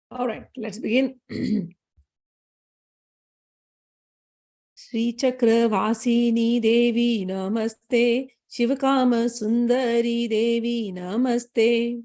All right, let's begin. Shri Chakra Vasini Devi Namaste. Shivakama Sundari Devi Namaste.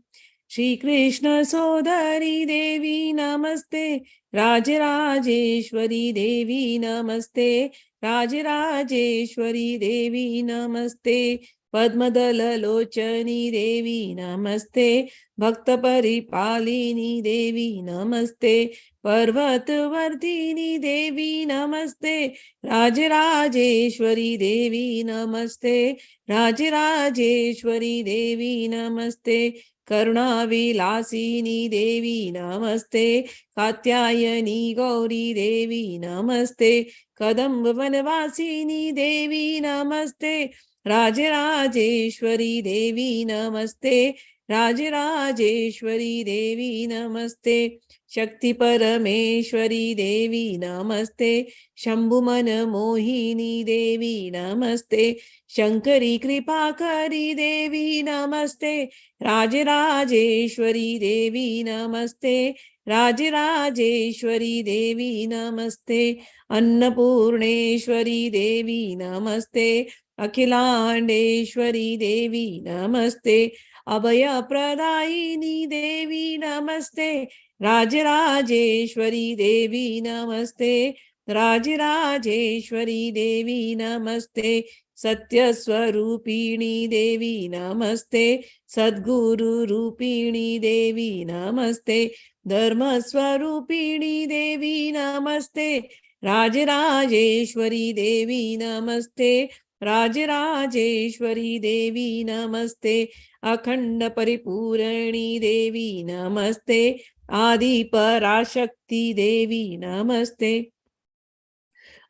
Shri Krishna Sodari Devi Namaste. Rajarajeshwari Devi Namaste. Rajarajeshwari Devi Namaste. Padmadala Lochani Devi Namaste. Bhakta Paripalini Devi Namaste. Parvatavardhini Devi Namaste. Rajarajeshwari Devi Namaste. Rajarajeshwari Devi Namaste. Karunavilasini Devi Namaste. Katyayani Gauri Devi Namaste. Kadamba Vanavasini Devi Namaste. Rajarajeshwari Devi Namaste. Rajarajeshwari Devi Namaste. Shakti Parameshwari Devi Namaste. Shambhuman Mohini Devi Namaste. Shankari Kripakari Devi Namaste. Rajarajeshwari Devi Namaste. Rajarajeshwari Devi Namaste. Annapurneshwari Devi Namaste. Akhilandeshwari Devi Namaste. Abhaya Pradayini Devi Namaste. Rajarajeshwari Devi Namaste. Rajarajeshwari Devi Namaste. Satya Swarupini Devi Namaste. Sadguru Rupini Devi Namaste. Dharma Swarupini Devi Namaste. Rajarajeshwari Devi Namaste. Rajarajeshwari Devi Namaste. Akhanda Paripurani Devi Namaste. Adi Parashakti Devi Namaste.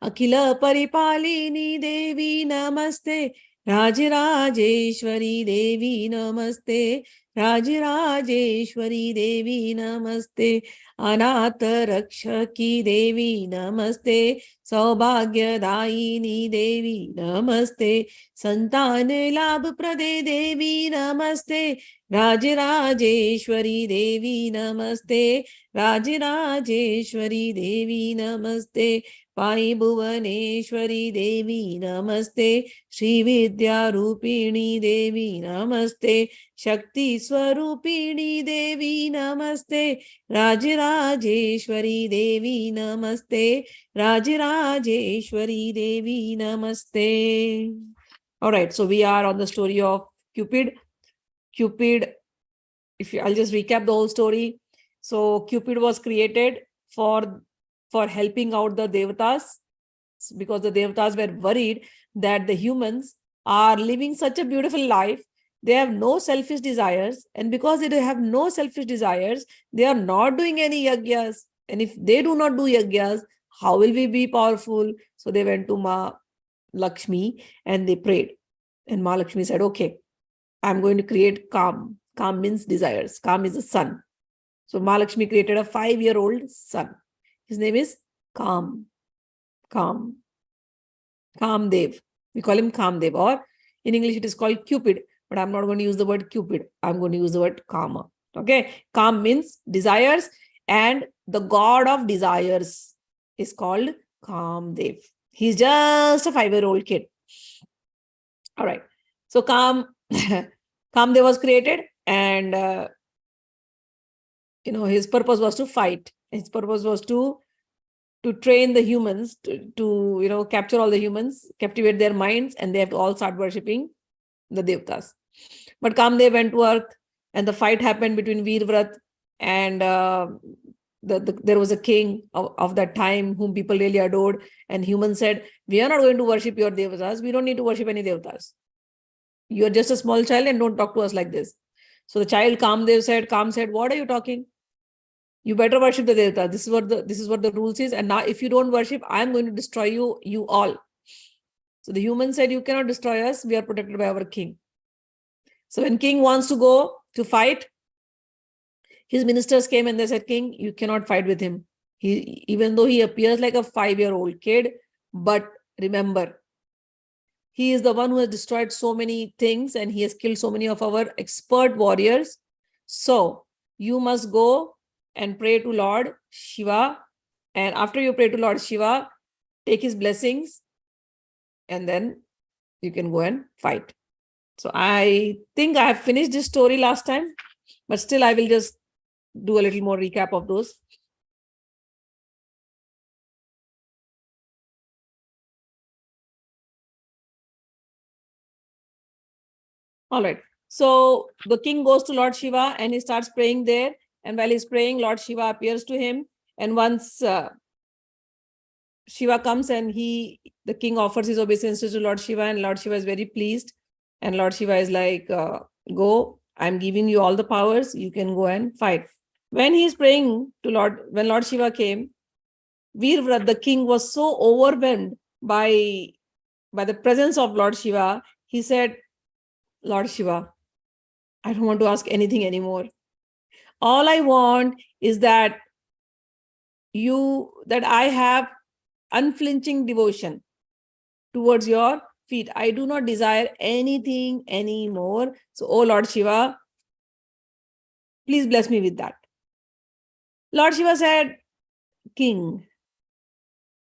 Akhila Paripalini Devi Namaste. Rajarajeshwari Devi Namaste. Rajarajeshwari Devi Namaste. Anatha Rakshaki Devi Namaste. Saubhagyadayini Devi Namaste. Santana Labh Prade Devi Namaste. Rajarajeshwari Devi Namaste. Rajarajeshwari Devi Namaste. Pai Bhuvaneshwari Devi Namaste. Shri Vidya Rupini Devi Namaste. Shakti Swarupini Devi Namaste. Rajarajeshwari Devi Namaste. Rajarajeshwari Devi Namaste. All right, so we are on the story of Cupid. Cupid, I'll just recap the whole story. So Cupid was created for helping out the Devtas, because the Devtas were worried that the humans are living such a beautiful life. They have no selfish desires. And because they have no selfish desires, they are not doing any yagyas. And if they do not do yagyas, how will we be powerful? So they went to Maa Lakshmi and they prayed. And Maa Lakshmi said, okay, I'm going to create Kaam. Kaam means desires. Kaam is a son. So Maa Lakshmi created a 5-year-old son. His name is Kaam. Kaam Dev. We call him Kaam Dev, or in English it is called Cupid, but I'm not going to use the word Cupid. I'm going to use the word Kama. Okay. Kaam means desires, and the god of desires is called Kaam Dev. He's just a 5-year-old kid. All right. So Kaam Dev was created, and his purpose was to fight. His purpose was to train the humans, to capture all the humans, captivate their minds, and they have to all start worshipping the Devtas. But Kamdev went to earth, and the fight happened between Veervrat and there was a king of that time whom people really adored, and humans said, we are not going to worship your Devtas. We don't need to worship any Devtas. You are just a small child and don't talk to us like this. So the child Kamdev said, what are you talking? You better worship the Devta. This is what the rules is. And now if you don't worship, I'm going to destroy you all. So the human said, you cannot destroy us. We are protected by our king. So when king wants to go to fight, his ministers came and they said, king, you cannot fight with him. Even though he appears like a 5-year-old kid, but remember, he is the one who has destroyed so many things and he has killed so many of our expert warriors. So you must go and pray to Lord Shiva. And after you pray to Lord Shiva, take his blessings, and then you can go and fight. So I think I have finished this story last time, but still I will just do a little more recap of those. All right. So the king goes to Lord Shiva and he starts praying there. And while he's praying, Lord Shiva appears to him. And once Shiva comes and the king offers his obeisances to Lord Shiva, and Lord Shiva is very pleased. And Lord Shiva is like, go, I'm giving you all the powers. You can go and fight. When he's praying to when Lord Shiva came, Veervrat, the king, was so overwhelmed by the presence of Lord Shiva. He said, Lord Shiva, I don't want to ask anything anymore. All I want is that I have unflinching devotion towards your feet. I do not desire anything anymore. So, oh Lord Shiva, please bless me with that. Lord Shiva said, King,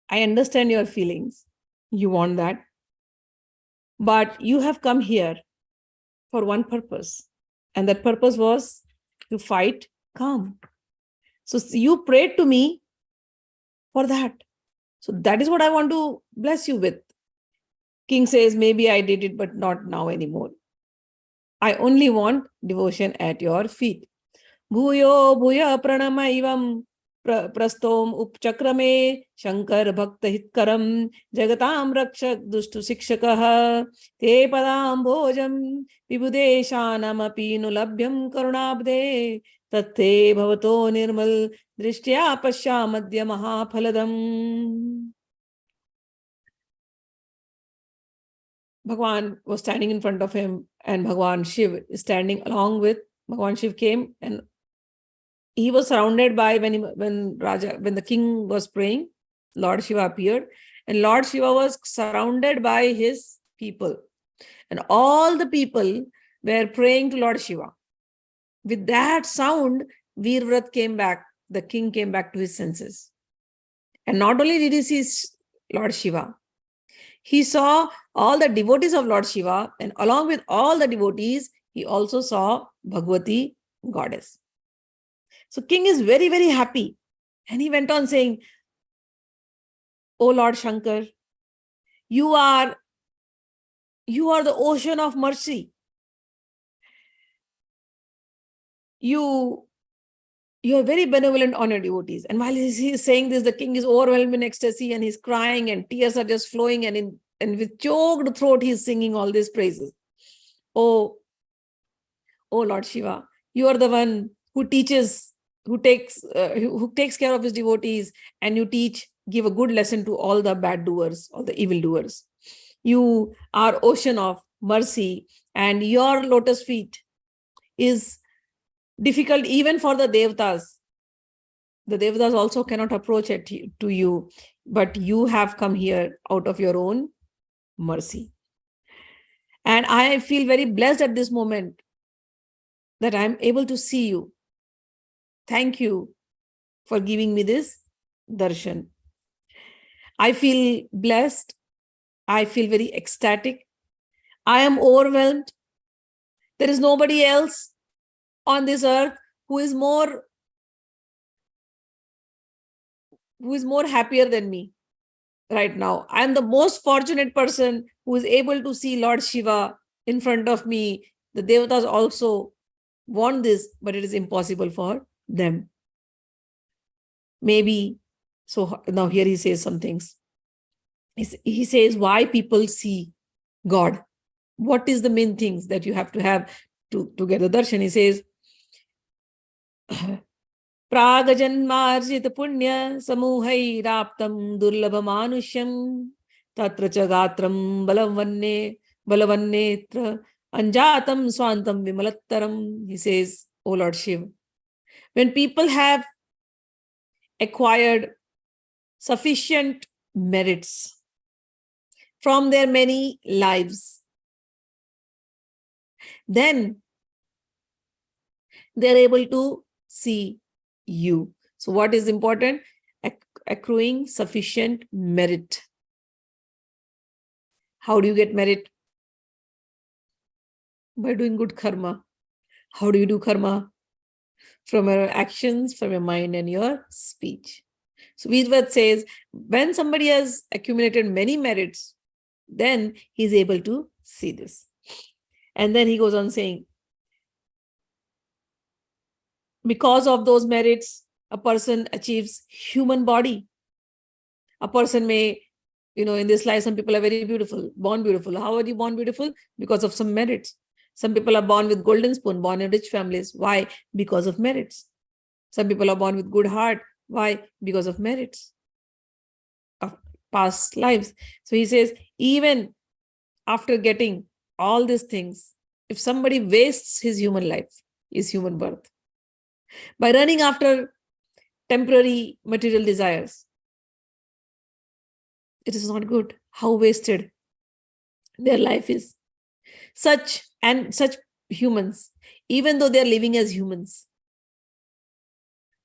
I understand your feelings. You want that. But you have come here for one purpose. And that purpose was to fight kaam. So you prayed to me for that. So that is what I want to bless you with. King says, maybe I did it, but not now anymore. I only want devotion at your feet. Bhuyo bhuya pranama ivam prastom upchakrame shankar bhakta hitkaram jagatam rakshak dushtu sikshakah te padam bhojam vibudeshanam apinu labhyam karunabde tatte bhavato nirmal drishtya pasyamadya mahaphaladam. Bhagwan was standing in front of him, and Bhagwan Shiv is standing along with Bhagwan Shiv came, and he was surrounded by when the king was praying, Lord Shiva appeared, and Lord Shiva was surrounded by his people, and all the people were praying to Lord Shiva. With that sound, Veervrat came back. The king came back to his senses, and not only did he see Lord Shiva, he saw all the devotees of Lord Shiva, and along with all the devotees, he also saw Bhagavati goddess. So king is very, very happy. And he went on saying, Oh Lord Shankar, you are the ocean of mercy. You are very benevolent on your devotees. And while he is saying this, the king is overwhelmed in ecstasy and he's crying and tears are just flowing, and with choked throat, he's singing all these praises. Oh Lord Shiva, you are the one who teaches, who takes care of his devotees, and you give a good lesson to all the bad doers, all the evil doers. You are ocean of mercy, and your lotus feet is difficult even for the Devtas. The Devtas also cannot approach it to you, but you have come here out of your own mercy. And I feel very blessed at this moment that I'm able to see you. Thank you for giving me this darshan. I feel blessed. I feel very ecstatic. I am overwhelmed. There is nobody else on this earth who is more happier than me right now. I am the most fortunate person who is able to see Lord Shiva in front of me. The Devatas also want this, but it is impossible for them. Maybe, so now here he says some things. He says why people see God. What is the main things that you have to have to get the darshan? He says, Pragajanmarjit punya samuhai raptam durlabha manusyam tatra cha gatram balavannetra anjatam swantam vimalattaram. He says, O Lord Shiva, when people have acquired sufficient merits from their many lives, then they're able to see you. So what is important? Accruing sufficient merit. How do you get merit? By doing good karma. How do you do karma? From your actions, from your mind and your speech. So Veervrat says, when somebody has accumulated many merits, then he's able to see this. And then he goes on saying, because of those merits, a person achieves human body. A person may, in this life, some people are very beautiful, born beautiful. How are you born beautiful? Because of some merits. Some people are born with golden spoon, born in rich families. Why? Because of merits. Some people are born with good heart. Why? Because of merits of past lives. So he says, even after getting all these things, if somebody wastes his human life, his human birth, by running after temporary material desires, it is not good. How wasted their life is. Such humans, even though they are living as humans,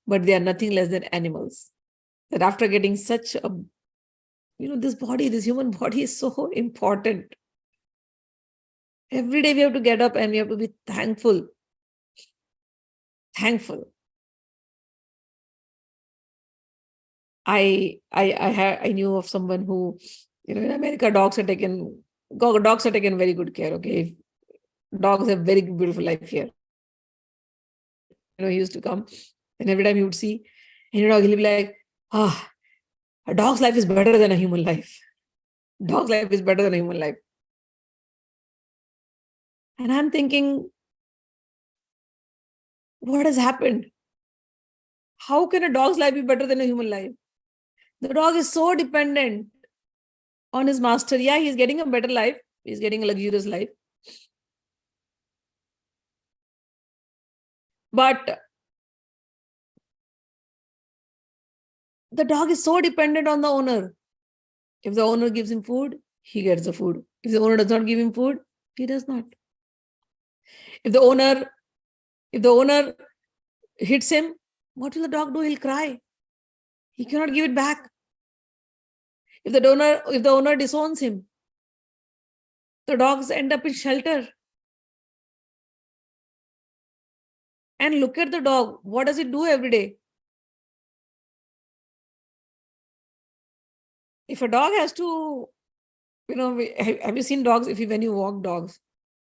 but they are nothing less than animals. That after getting such a, this body, this human body is so important. Every day we have to get up and we have to be thankful. Thankful. I knew of someone who, in America, dogs are taken very good care. Okay, dogs have very beautiful life here. He used to come, and every time he would see any dog, he'll be like, a dog's life is better than a human life. Dog's life is better than a human life. And I'm thinking, what has happened? How can a dog's life be better than a human life? The dog is so dependent on his master. Yeah, he's getting a better life. He's getting a luxurious life. But the dog is so dependent on the owner. If the owner gives him food, he gets the food. If the owner does not give him food, he does not. If the owner hits him, what will the dog do? He'll cry. He cannot give it back. If the owner disowns him, the dogs end up in shelter. And look at the dog. What does it do every day? If a dog has to, have you seen dogs? When you walk dogs,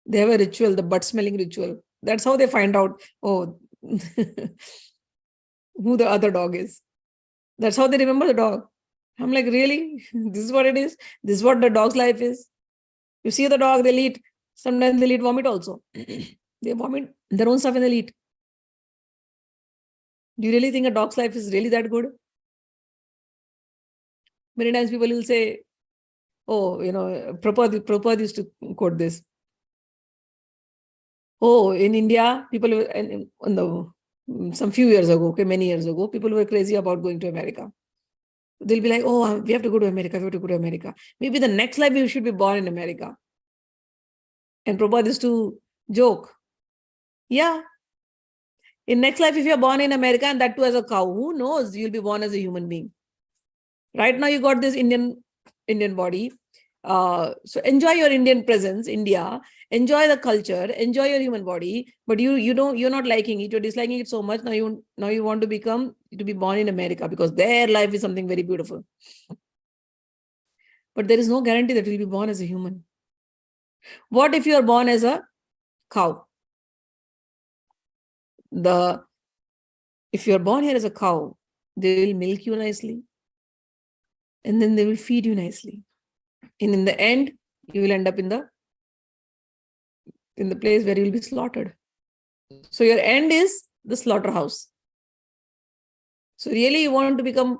they have a ritual, the butt smelling ritual. That's how they find out, who the other dog is. That's how they remember the dog. I'm like, really? This is what it is? This is what the dog's life is? You see the dog, they'll eat. Sometimes they'll eat vomit also. They vomit their own stuff and they'll eat. Do you really think a dog's life is really that good? Many times people will say, Prabhupada used to quote this. In India, people some few years ago, many years ago, people were crazy about going to America. They'll be like, we have to go to America. Maybe the next life we should be born in America. And Prabhupada used to joke. Yeah. In next life, if you're born in America and that too as a cow, who knows? You'll be born as a human being. Right now, you got this Indian body. So enjoy your Indian presence, India. Enjoy the culture. Enjoy your human body. But you're not liking it. You're disliking it so much. Now you want to be born in America because their life is something very beautiful. But there is no guarantee that you'll be born as a human. What if you are born as a cow? If you are born here as a cow, they will milk you nicely. And then they will feed you nicely. And in the end, you will end up in the place where you will be slaughtered. So your end is the slaughterhouse. So really you want to become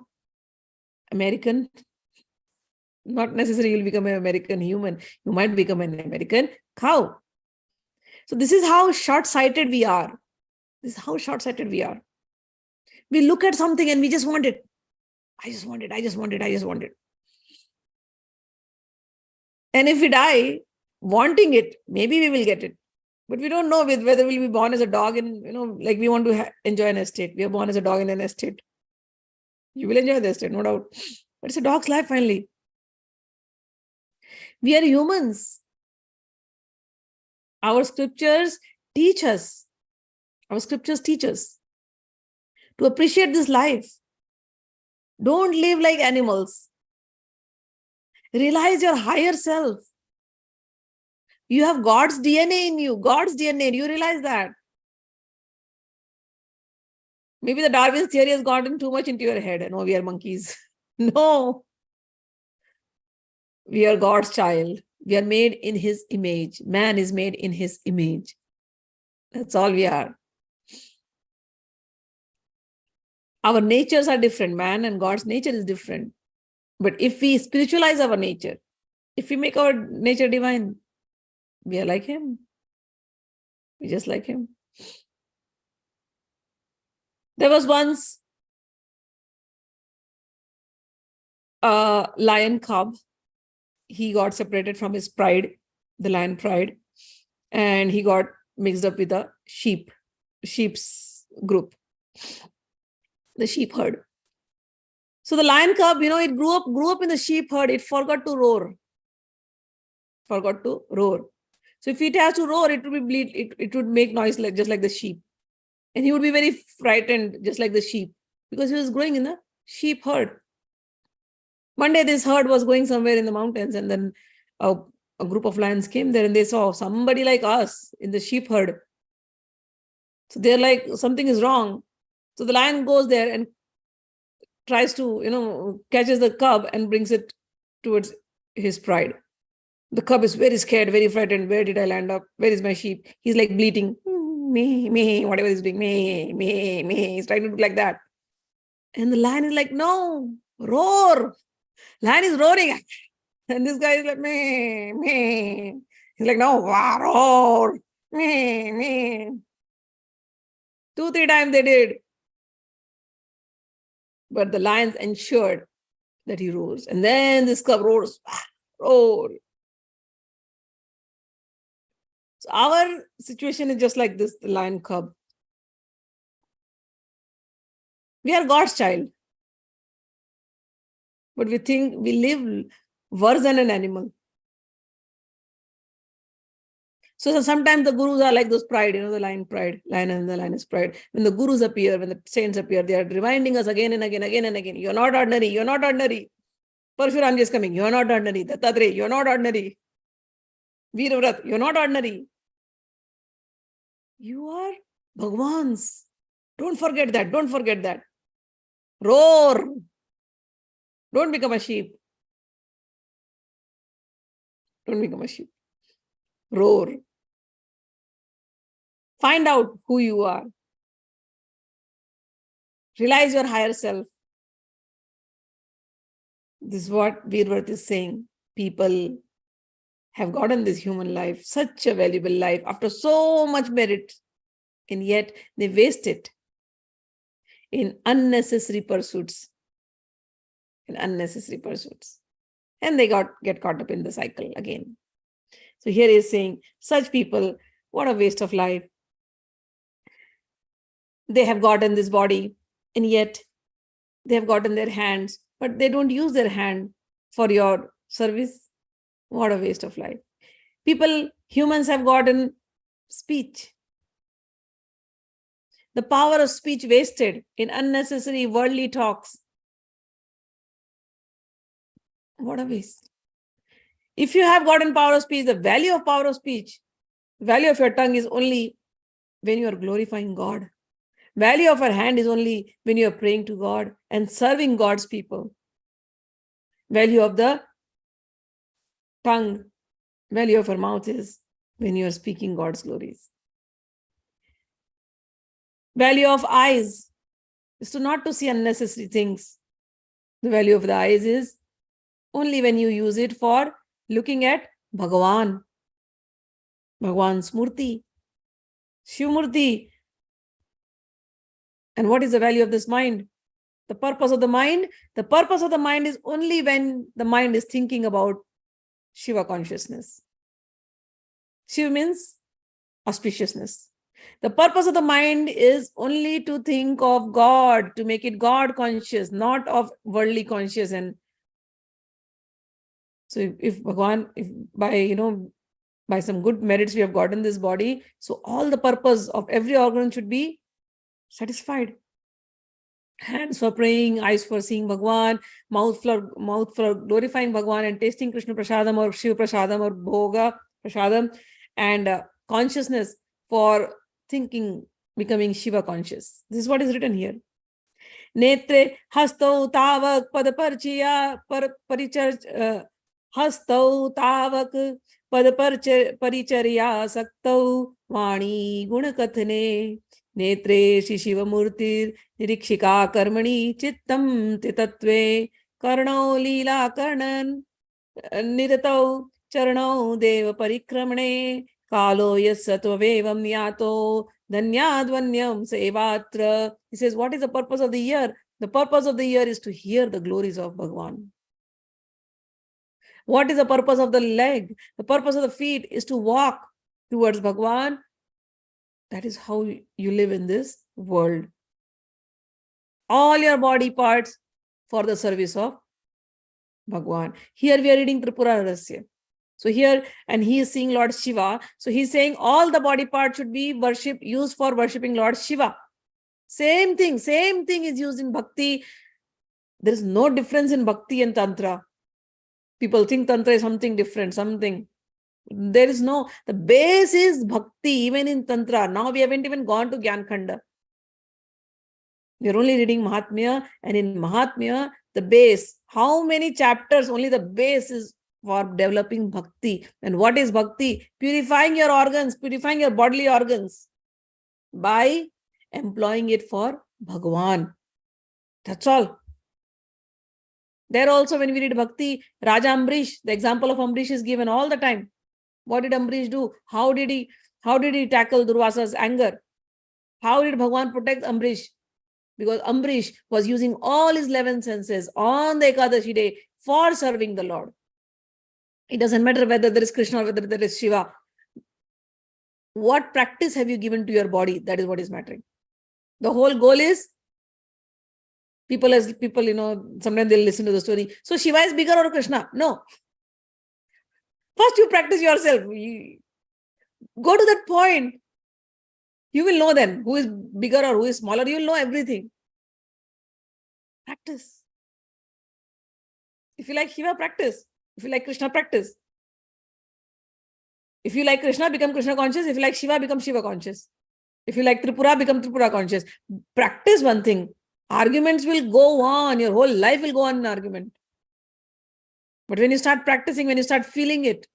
American? Not necessarily you'll become an American human. You might become an American cow. So this is how short-sighted we are. We look at something and we just want it. I just want it. And if we die wanting it, maybe we will get it. But we don't know whether we'll be born as a dog in, like we want to enjoy an estate. We are born as a dog in an estate. You will enjoy the estate, no doubt. But it's a dog's life finally. We are humans. Our scriptures teach us. Our scriptures teach us to appreciate this life. Don't live like animals. Realize your higher self. You have God's DNA in you. God's DNA. You realize that. Maybe the Darwin's theory has gotten too much into your head. No, we are monkeys. No. We are God's child. We are made in his image. Man is made in his image. That's all we are. Our natures are different. Man and God's nature is different. But if we spiritualize our nature, if we make our nature divine, we are like him. We're just like him. There was once a lion cub. He got separated from his pride, the lion pride, and he got mixed up with a sheep's group, the sheep herd. So the lion cub, it grew up in the sheep herd. It forgot to roar. So if it has to roar, it would be it would make noise just like the sheep. And he would be very frightened, just like the sheep, because he was growing in the sheep herd. One day, this herd was going somewhere in the mountains, and then a group of lions came there, and they saw somebody like us in the sheep herd. So they're like, something is wrong. So the lion goes there and tries to, catches the cub and brings it towards his pride. The cub is very scared, very frightened. Where did I land up? Where is my sheep? He's like bleating, me, whatever he's doing, me. He's trying to do like that. And the lion is like, no, roar. Lion is roaring. And this guy is like, me. He's like, no, roar, me. 2-3 times they did. But the lions ensured that he roars. And then this cub roars, roar. So our situation is just like this, the lion cub. We are God's child. But we think we live worse than an animal. So sometimes the gurus are like those pride, the lion and the lioness pride. When the gurus appear, when the saints appear, they are reminding us again and again. You're not ordinary. Parshuram is coming. You're not ordinary. Dattatreya, you're not ordinary. Veervrat, you're not ordinary. You are Bhagwan's. Don't forget that. Roar. Don't become a sheep. Roar. Find out who you are. Realize your higher self. This is what Veervrat is saying. People have gotten this human life, such a valuable life, after so much merit, and yet they waste it in unnecessary pursuits. And they get caught up in the cycle again. So here he is saying, such people, what a waste of life. They have gotten this body, and yet they have gotten their hands, but they don't use their hand for your service. What a waste of life. Humans have gotten speech. The power of speech wasted in unnecessary worldly talks. What a waste. If you have gotten power of speech, the value of power of speech, the value of your tongue is only when you are glorifying God. Value of your hand is only when you are praying to God and serving God's people. Value of the tongue, value of your mouth is when you are speaking God's glories. Value of eyes is not to see unnecessary things. The value of the eyes is only when you use it for looking at Bhagavan, Bhagavan's Murti, Shivmurti. And what is the value of this mind? The purpose of the mind? The purpose of the mind is only when the mind is thinking about Shiva consciousness. Shiva means auspiciousness. The purpose of the mind is only to think of God, to make it God conscious, not of worldly conscious. And so if Bhagwan, if by some good merits we have gotten this body, so all the purpose of every organ should be satisfied. Hands for praying, eyes for seeing Bhagwan, mouth for glorifying Bhagwan and tasting Krishna Prasadam or Shiva Prasadam or Bhoga Prasadam, and consciousness for thinking, becoming Shiva conscious. This is what is written here. Netre hastau tavak pad parichar hastau tavak pad paricharya saktau vani gunakathane नेत्रे श्री शिव मूर्ति निरीक्षिका कर्मणि चित्तम तितत्वे कर्णौ लीला कर्णन निरतौ चरणौ देव परिक्रमणे कालो यस्त्ववेवं यातो धन्याद्वन्यम सेवात्र. He says, what is the purpose of the year? The purpose of the year is to hear the glories of Bhagwan. What is the purpose of the leg? The purpose of the feet is to walk towards Bhagwan. That is how you live in this world. All your body parts for the service of Bhagwan. Here we are reading Tripura Rahasya. So here, and he is seeing Lord Shiva. So he's saying all the body parts should be used for worshipping Lord Shiva. Same thing is used in Bhakti. There is no difference in Bhakti and Tantra. People think Tantra is something different, There is no, the base is Bhakti, even in Tantra. Now we haven't even gone to Gyan Khanda. We are only reading Mahatmya, and in Mahatmya, the base, how many chapters, only the base is for developing Bhakti. And what is Bhakti? Purifying your organs, purifying your bodily organs by employing it for Bhagwan. That's all. There also, when we read Bhakti, Raja Ambrish, the example of Ambrish is given all the time. What did Ambrish do? How did he tackle Durvasa's anger? How did Bhagwan protect Ambrish? Because Ambrish was using all his 11 senses on the Ekadashi day for serving the Lord. It doesn't matter whether there is Krishna or whether there is Shiva. What practice have you given to your body? That is what is mattering. The whole goal is, people, sometimes they'll listen to the story. So Shiva is bigger or Krishna? No. First, you practice yourself. Go to that point. You will know then who is bigger or who is smaller. You will know everything. Practice. If you like Shiva, practice. If you like Krishna, practice. If you like Krishna, become Krishna conscious. If you like Shiva, become Shiva conscious. If you like Tripura, become Tripura conscious. Practice one thing. Arguments will go on. Your whole life will go on in argument. But when you start practicing, when you start feeling it,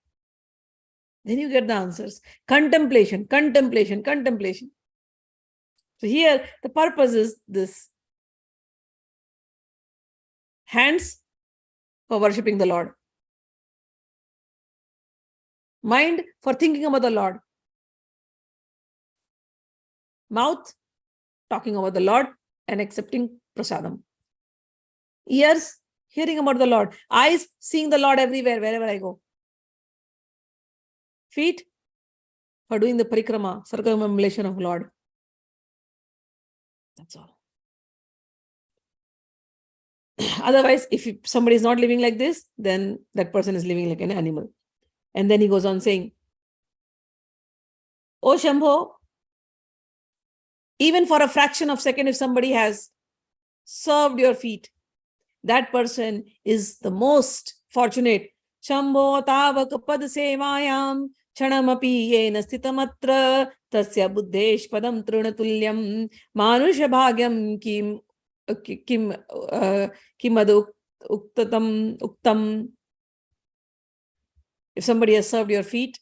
then you get the answers. Contemplation. So here, the purpose is this. Hands for worshipping the Lord. Mind for thinking about the Lord. Mouth, talking about the Lord and accepting prasadam. Ears, hearing about the Lord. Eyes, seeing the Lord everywhere, wherever I go. Feet, for doing the parikrama, circumambulation of Lord. That's all. Otherwise, if somebody is not living like this, then that person is living like an animal. And then he goes on saying, O Shambho, even for a fraction of a second, if somebody has served your feet, that person is the most fortunate. Shambho tavak pad sevayam chanamapi yena sthitamatra tasya buddhesh padam trunatulyam manusha bhagyam kim adu uktam. If somebody has served your feet,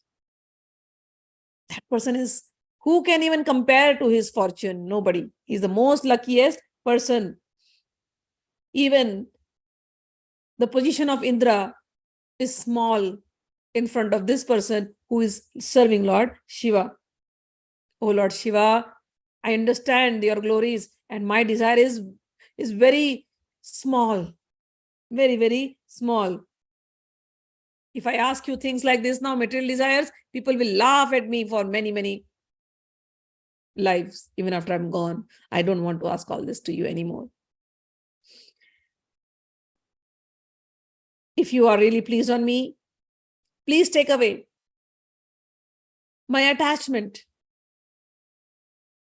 that person is, who can even compare to his fortune? Nobody. He's the most luckiest person. Even the position of Indra is small in front of this person who is serving Lord Shiva. Oh Lord Shiva, I understand your glories and my desire is very small. Very, very small. If I ask you things like this now, material desires, people will laugh at me for many, many lives, even after I'm gone. I don't want to ask all this to you anymore. If you are really pleased on me, please take away my attachment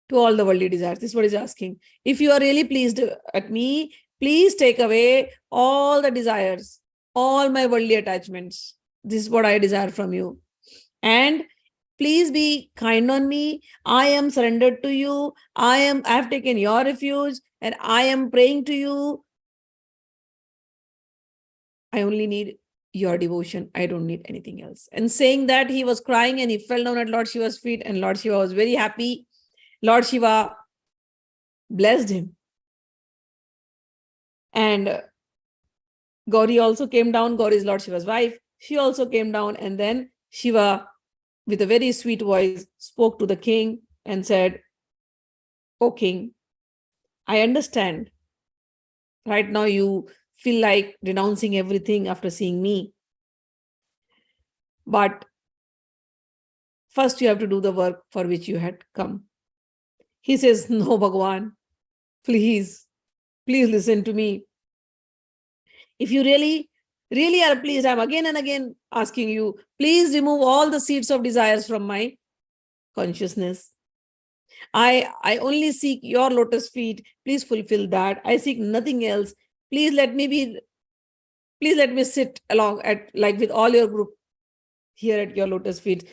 to all the worldly desires. This is what he's asking. If you are really pleased at me, please take away all the desires, all my worldly attachments. This is what I desire from you. And please be kind on me. I am surrendered to you. I have taken your refuge and I am praying to you. I only need your devotion. I don't need anything else. And saying that, he was crying and he fell down at Lord Shiva's feet, and Lord Shiva was very happy. Lord Shiva blessed him. And Gauri also came down. Gauri is Lord Shiva's wife. She also came down, and then Shiva, with a very sweet voice, spoke to the king and said, "O king, I understand. Right now you feel like renouncing everything after seeing me. But first you have to do the work for which you had come." He says, "No, Bhagwan, please listen to me. If you really are pleased, I'm again and again asking you, please remove all the seeds of desires from my consciousness. I only seek your lotus feet. Please fulfill that. I seek nothing else. Please let me sit along with all your group here at your lotus feet."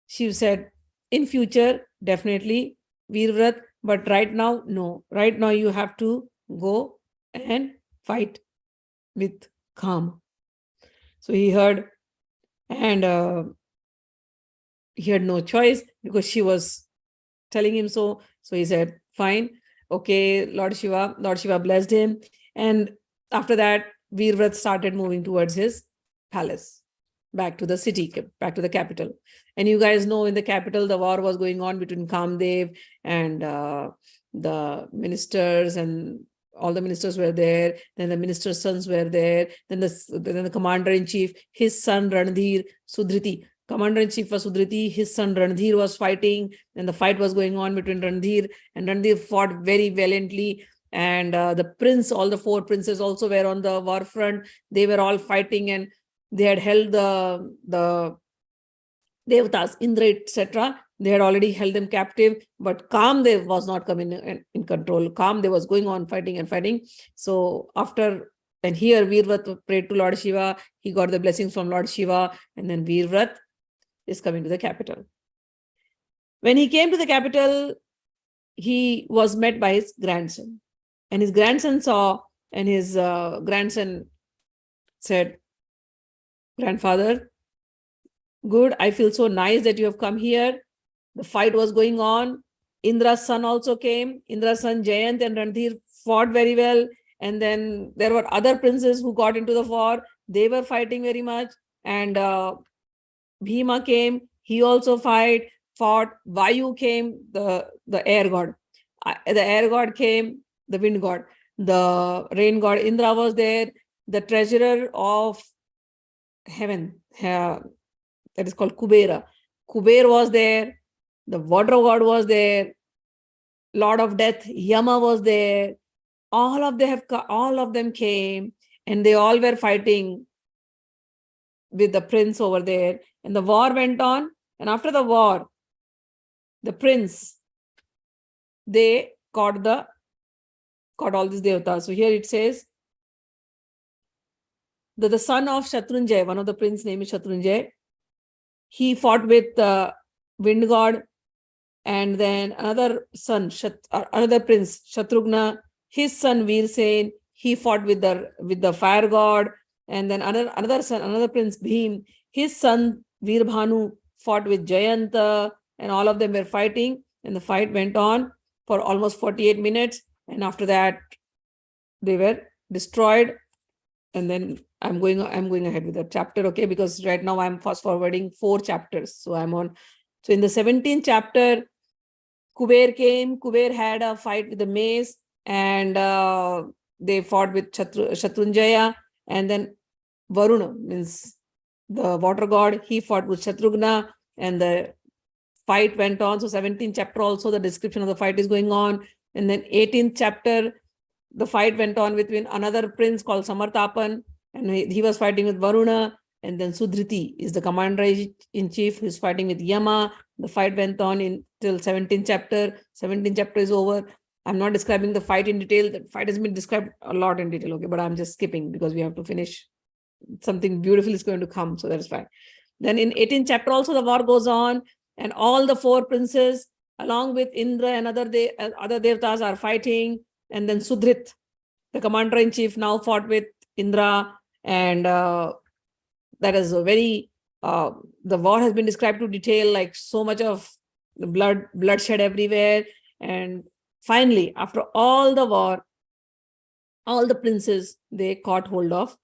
Shiva said, "In future, definitely, Veervrat, but right now, no. Right now you have to go and fight with Kaam." So he heard, and he had no choice because she was telling him so. So he said, "Fine, okay, Lord Shiva." Lord Shiva blessed him. And after that, Veervrat started moving towards his palace, back to the city, back to the capital. And you guys know, in the capital, the war was going on between Kamdev and the ministers, and all the ministers were there. Then the ministers' sons were there. Then the commander-in-chief, his son Ranadhir, Sudriti. Commander-in-chief was Sudriti, his son Ranadhir was fighting, and the fight was going on between Ranadhir, and Ranadhir fought very valiantly. And the prince, all the 4 princes also were on the war front. They were all fighting, and they had held the Devtas, Indra, etc. They had already held them captive, but Kamdev was not coming in control. Kamdev was going on fighting and fighting. So and here Veervrat prayed to Lord Shiva. He got the blessings from Lord Shiva, and then Veervrat is coming to the capital. When he came to the capital, he was met by his grandson. And his grandson saw, and his grandson said, "Grandfather, good, I feel so nice that you have come here." The fight was going on. Indra's son also came. Indra's son Jayant and Ranadhir fought very well. And then there were other princes who got into the war. They were fighting very much. And Bhima came. He also fought. Vayu came, the air god. The air god came, the wind god. The rain god Indra was there. The treasurer of heaven, that is called Kubera. Kuber was there. The water god was there. Lord of death, Yama, was there. All of them came, and they all were fighting with the prince over there. And the war went on. And after the war, the prince, they caught all these devatas. So here it says that the son of Shatrunjay, one of the prince's name is Shatrunjay, he fought with the wind god. And then another son, another prince, Shatrughna, his son Veersen, he fought with the fire god. And then another son, another prince, Bhim, his son Veerbhanu fought with Jayanta, and all of them were fighting. And the fight went on for almost 48 minutes. And after that, they were destroyed. And then I'm going ahead with the chapter, okay? Because right now I'm fast forwarding 4 chapters. So in the 17th chapter, Kuber came. Kuber had a fight with the mace, and they fought with Shatrunjaya. And then Varuna, means the water god, he fought with Shatrughna, and the fight went on. So 17th chapter also, the description of the fight is going on. And then 18th chapter, the fight went on between another prince called Samartapan, and he was fighting with Varuna. And then Sudriti is the commander-in-chief who's fighting with Yama. The fight went on till 17th chapter. 17th chapter is over. I'm not describing the fight in detail. The fight has been described a lot in detail, okay, but I'm just skipping because we have to finish. Something beautiful is going to come, so that's fine. Then in 18th chapter also the war goes on, and all the 4 princes along with Indra and other devtas are fighting. And then Sudrit, the commander-in-chief, now fought with Indra, and that is a very, the war has been described to detail, like so much of the bloodshed everywhere. And finally, after all the war, all the princes, they caught hold of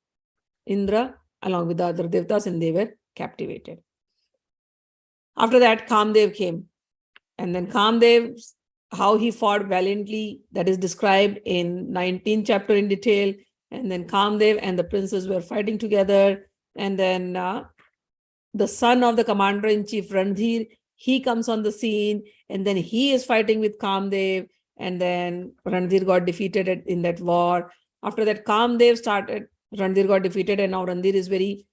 Indra along with the other devtas, and they were captivated. After that, Kamdev came. And then Kamdev, how he fought valiantly, that is described in 19th chapter in detail. And then Kamdev and the princes were fighting together. And then the son of the commander-in-chief, Randhir, he comes on the scene. And then he is fighting with Kamdev. And then Randhir got defeated in that war. After that, Kamdev started, Randhir got defeated, and now Randhir is very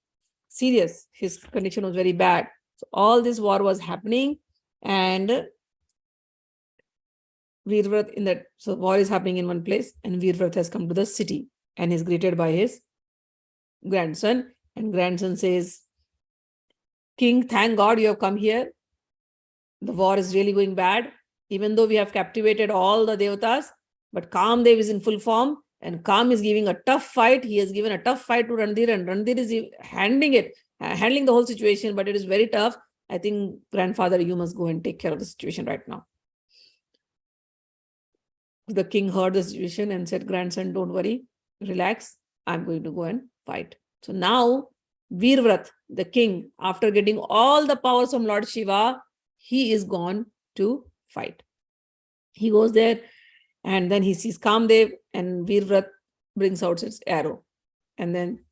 serious. His condition was very bad. So all this war was happening, and Veervrat in that, so war is happening in one place, and Veervrat has come to the city and is greeted by his grandson. And grandson says, King, thank God you have come here. The war is really going bad, even though we have captivated all the devtas, but Kamdev is in full form, and Kaam is giving a tough fight. He has given a tough fight to Randhir, and Randhir is handling the whole situation, but it is very tough. I think, grandfather, you must go and take care of the situation right now. The king heard the situation and said, grandson, don't worry, relax. I'm going to go and fight. So now, Veervrat, the king, after getting all the powers from Lord Shiva, he is gone to fight. He goes there, and then he sees Kamdev, and Veervrat brings out his arrow. And then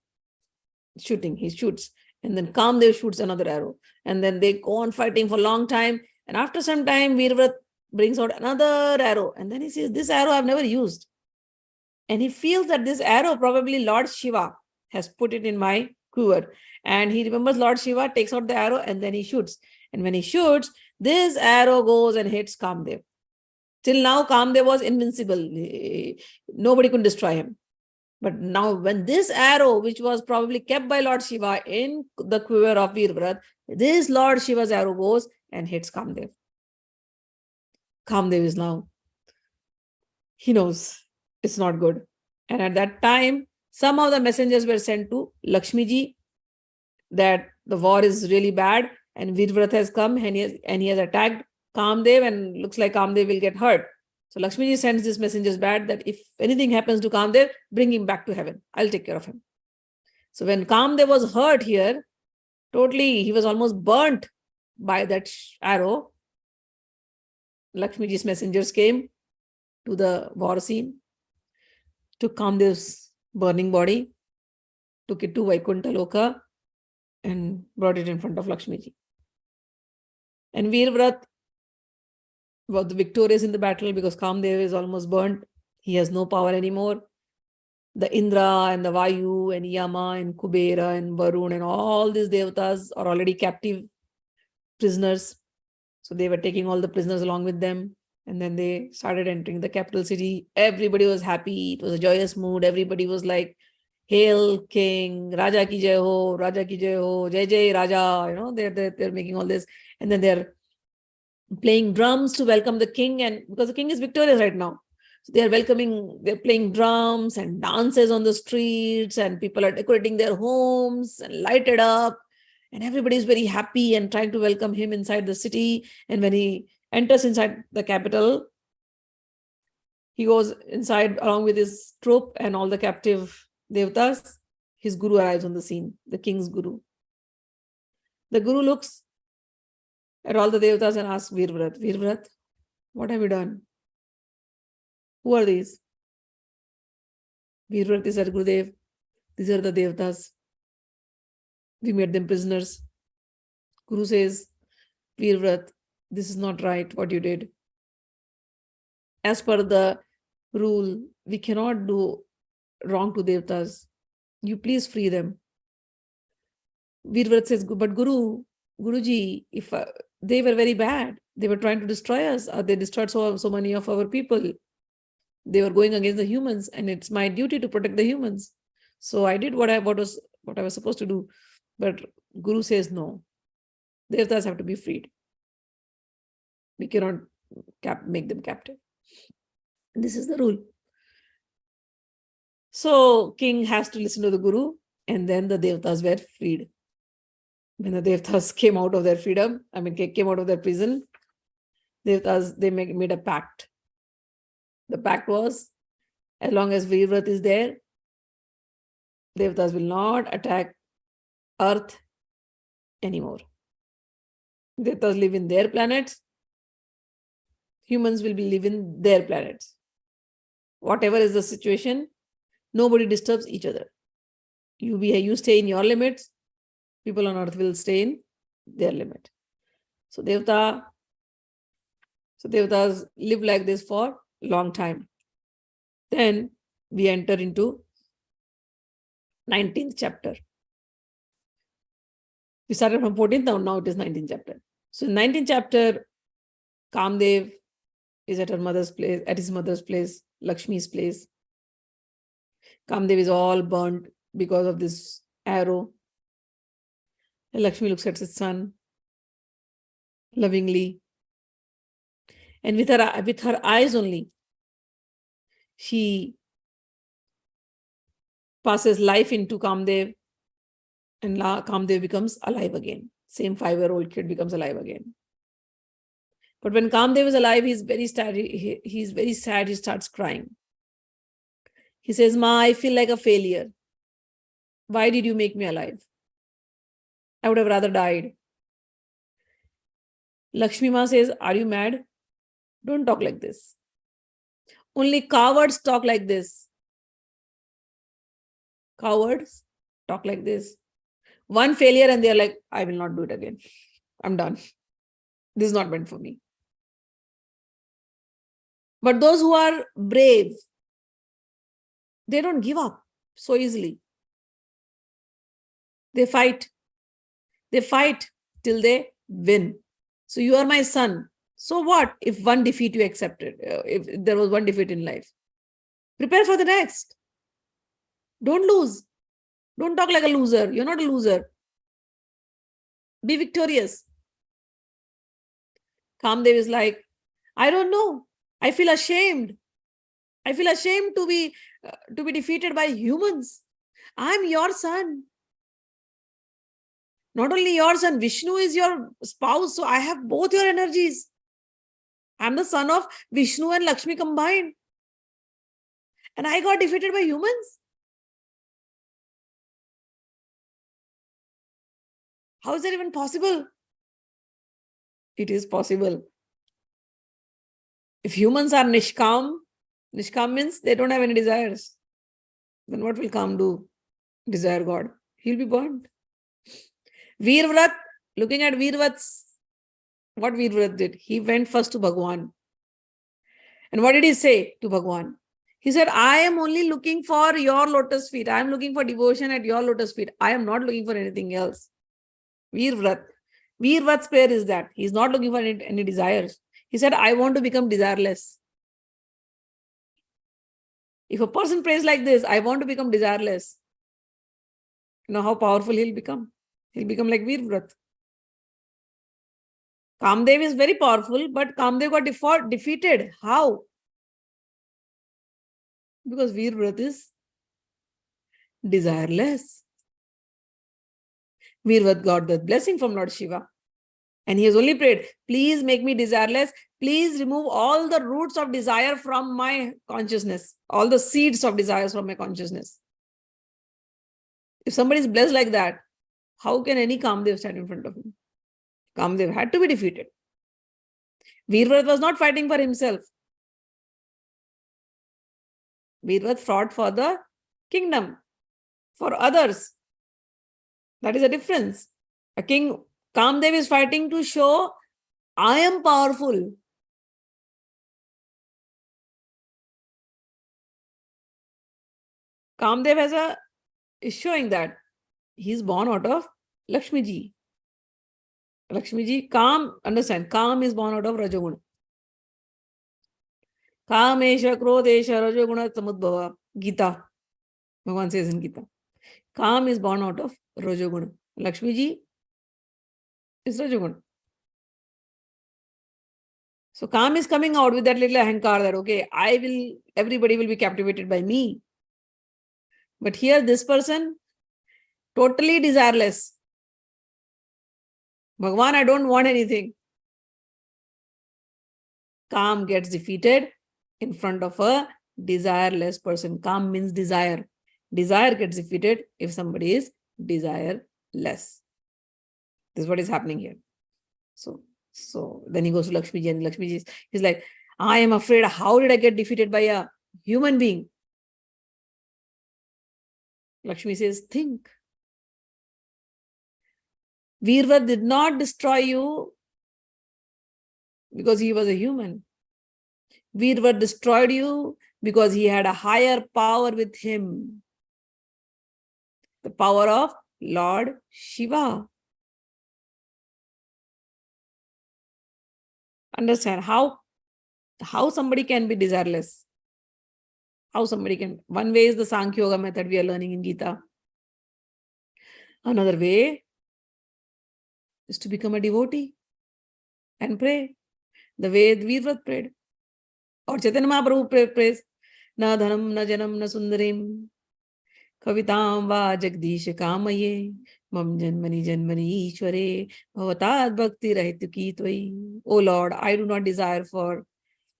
he shoots. And then Kamdev shoots another arrow. And then they go on fighting for a long time. And after some time, Veervrat brings out another arrow. And then he says, this arrow I've never used. And he feels that this arrow, probably Lord Shiva has put it in my quiver. And he remembers Lord Shiva, takes out the arrow, and then he shoots. And when he shoots, this arrow goes and hits Kamdev. Till now, Kamdev was invincible. Nobody could destroy him. But now, when this arrow, which was probably kept by Lord Shiva in the quiver of Veervrat, this Lord Shiva's arrow goes and hits Kamdev. Kamdev is now, he knows it's not good. And at that time, some of the messengers were sent to Lakshmi ji that the war is really bad, and Veervrat has come and he has attacked Kamdev, and looks like Kamdev will get hurt. So Lakshmi ji sends these messengers back that if anything happens to Kamdev, bring him back to heaven. I'll take care of him. So when Kamdev was hurt here, totally, he was almost burnt by that arrow. Lakshmi ji's messengers came to the war scene, took Kamdev's burning body, took it to Vaikuntha Loka, and brought it in front of Lakshmi ji. And Veervrat was victorious in the battle because Kamdev is almost burnt. He has no power anymore. The Indra and the Vayu and Yama and Kubera and Varun and all these devtas are already captive prisoners. So they were taking all the prisoners along with them. And then they started entering the capital city. Everybody was happy. It was a joyous mood. Everybody was like, Hail King, Raja ki jai ho, Raja ki jai ho, Jai Jai Raja. You know, they're making all this. And then they're playing drums to welcome the king. And because the king is victorious right now. So they're playing drums and dances on the streets, and people are decorating their homes and lighted up. And everybody is very happy and trying to welcome him inside the city. And when he enters inside the capital, he goes inside along with his troop and all the captive devtas. His guru arrives on the scene, the king's guru. The guru looks at all the devtas and asks Veervrat, Veervrat, what have you done? Who are these? Veervrat said, Gurudev, these are the devtas. We made them prisoners. Guru says, Veervrat, this is not right, what you did. As per the rule, we cannot do wrong to Devtas. You please free them. Veervrat says, but Guruji, if they were very bad, they were trying to destroy us, or they destroyed so many of our people. They were going against the humans, and it's my duty to protect the humans. So I did what I was supposed to do. But Guru says no. Devtas have to be freed. We cannot make them captive. This is the rule. So king has to listen to the Guru, and then the Devtas were freed. When the Devtas came out of their freedom, came out of their prison, Devtas, they made a pact. The pact was, as long as Veervrat is there, Devtas will not attack earth anymore. Devtas live in their planets. Humans will live in their planets. Whatever is the situation, nobody disturbs each other. You stay in your limits. People on earth will stay in their limit. So Devtas live like this for a long time. Then we enter into 19th chapter. We started from 14th, now it is 19th chapter. So in 19th chapter, Kamdev is at his mother's place, Lakshmi's place. Kamdev is all burnt because of this arrow. And Lakshmi looks at his son lovingly. And with her eyes only, she passes life into Kamdev, and Kamdev becomes alive again. Same 5-year-old kid becomes alive again. But when Kamdev is alive, he's very sad. He's very sad. He starts crying. He says, "Ma, I feel like a failure. Why did you make me alive? I would have rather died." Lakshmi Maa says, "Are you mad? Don't talk like this. Only cowards talk like this. Cowards talk like this. One failure and they're like, I will not do it again. I'm done. This is not meant for me." But those who are brave, they don't give up so easily. They fight. They fight till they win. So you are my son. So what if one defeat you accepted? If there was one defeat in life, prepare for the next. Don't lose. Don't talk like a loser. You're not a loser. Be victorious. Kamdev is like, I don't know. I feel ashamed. I feel ashamed to be defeated by humans. I'm your son. Not only your son, Vishnu is your spouse. So I have both your energies. I'm the son of Vishnu and Lakshmi combined. And I got defeated by humans. How is that even possible? It is possible. If humans are nishkam means they don't have any desires. Then what will Kam do? Desire God. He'll be burned. Veervrat, looking at what Veervrat did, he went first to Bhagwan. And what did he say to Bhagwan? He said, I am only looking for your lotus feet. I am looking for devotion at your lotus feet. I am not looking for anything else. Veervrat's prayer is that. He is not looking for any desires. He said, I want to become desireless. If a person prays like this, I want to become desireless, you know how powerful he'll become? He'll become like Veervrat. Kamdev is very powerful, but Kamdev got defeated. How? Because Veervrat is desireless. Veervrat got the blessing from Lord Shiva. And he has only prayed, please make me desireless. Please remove all the roots of desire from my consciousness. All the seeds of desires from my consciousness. If somebody is blessed like that, how can any Kamdev stand in front of him? Kamdev had to be defeated. Veervrat was not fighting for himself. Veervrat fought for the kingdom, for others. That is a difference. A king, Kamdev is fighting to show I am powerful. Kamdev is showing that he's born out of Lakshmi ji. Lakshmi ji, Kaam, understand, Kaam is born out of Rajoguna. Kamesha, Krodesha, Rajoguna, Samudbhava. Gita. Bhagavan says in Gita. Kaam is born out of Rajoguna. Lakshmi ji is Rajoguna. So Kaam is coming out with that little ahankar that, okay, everybody will be captivated by me. But here, this person, totally desireless. Bhagavan, I don't want anything. Kaam gets defeated in front of a desireless person. Kaam means desire. Desire gets defeated if somebody is desireless. This is what is happening here. So then he goes to Lakshmi ji, and Lakshmi ji is like, I am afraid, how did I get defeated by a human being? Lakshmi says, think. Veervrat did not destroy you because he was a human. Veervrat destroyed you because he had a higher power with him. The power of Lord Shiva. Understand how somebody can be desireless. How somebody can. One way is the Sankhya Yoga method we are learning in Gita. Another way is to become a devotee and pray the way Veervrat prayed. Or Chaitanya Mahaprabhu prays, na dhanam, na janam, na sundarim, kavitam va jagdish kamaye, mam janmani janmani ishware, bhavatad bhakti rahituki tvai. Oh Lord, I do not desire for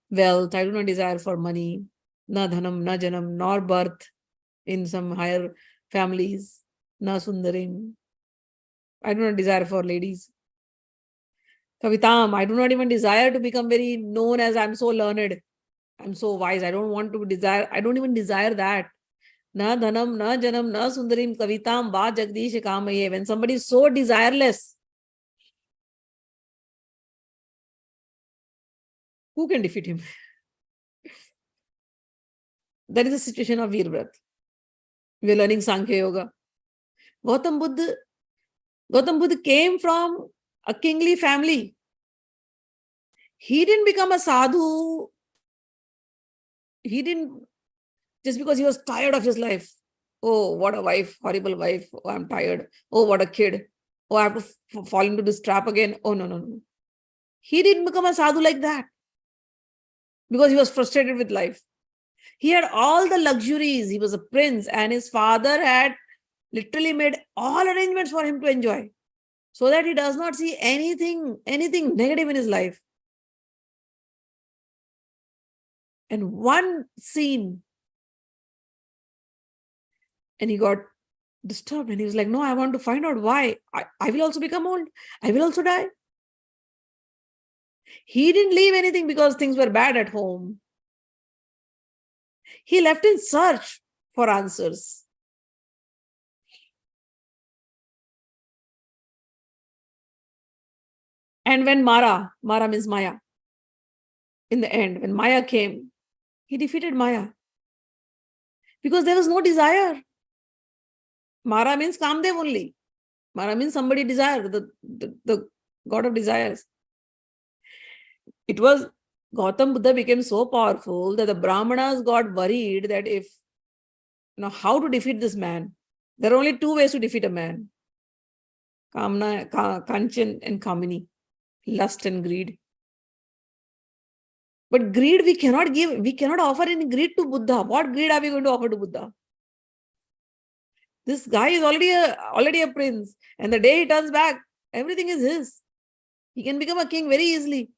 wealth, I do not desire for money, na dhanam, na janam, nor birth in some higher families, na sundarim. I do not desire for ladies. Kavitam, I do not even desire to become very known as I'm so learned, I'm so wise. I don't want to desire, I don't even desire that. Na dhanam, na janam, na sundarim, kavitam, va jagdish kamaye. When somebody is so desireless, who can defeat him? That is the situation of Veervrat. We are learning Sankhya Yoga. Gautam Buddha came from a kingly family. He didn't become a sadhu. He didn't, just because he was tired of his life. Oh, what a wife, horrible wife. Oh, I'm tired. Oh, what a kid. Oh, I have to fall into this trap again. Oh, no. He didn't become a sadhu like that because he was frustrated with life. He had all the luxuries. He was a prince, and his father had literally made all arrangements for him to enjoy so that he does not see anything negative in his life. And one scene, and he got disturbed, and he was like, no, I want to find out why. I will also become old. I will also die. He didn't leave anything because things were bad at home. He left in search for answers. And when Mara means Maya, in the end, when Maya came, he defeated Maya because there was no desire. Mara means Kamdev only. Mara means somebody desire, the god of desires. It was Gautam Buddha became so powerful that the Brahmanas got worried that how to defeat this man. There are only two ways to defeat a man. Kamna, Kanchan and Kamini. Lust and greed. But greed we cannot offer any greed to Buddha. What greed are we going to offer to Buddha? This guy is already a prince, and the day he turns back, everything is his. He can become a king very easily.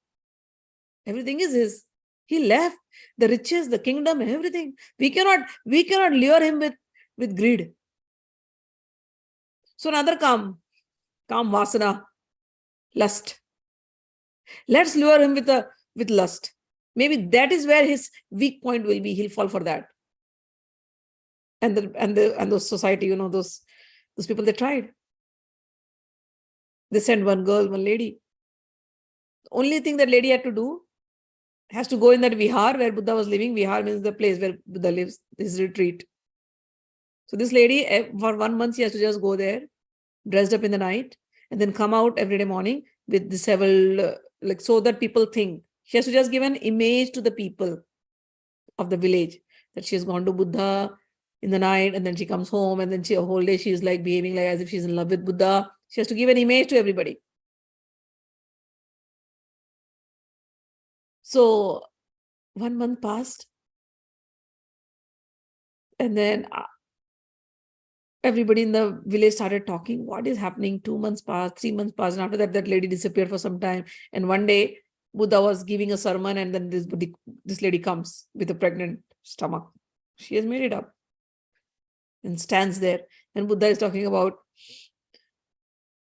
Everything is his. He left the riches, the kingdom, everything. We cannot lure him with greed. So another kaam vasana, lust. Let's lure him with lust. Maybe that is where his weak point will be. He'll fall for that. And the society, those people, they tried. They sent one girl, one lady. Only thing that lady had to do, has to go in that vihar where Buddha was living. Vihar means the place where Buddha lives, his retreat. So this lady, for 1 month, she has to just go there, dressed up in the night, and then come out every day morning with the several, like, so that people think. She has to just give an image to the people of the village that she has gone to Buddha in the night, and then she comes home, and then a whole day she is like behaving like as if she's in love with Buddha. She has to give an image to everybody. So 1 month passed, and then everybody in the village started talking. What is happening? 2 months passed, 3 months passed, and after that, that lady disappeared for some time. And one day, Buddha was giving a sermon, and then this lady comes with a pregnant stomach. She has made it up and stands there. And Buddha is talking about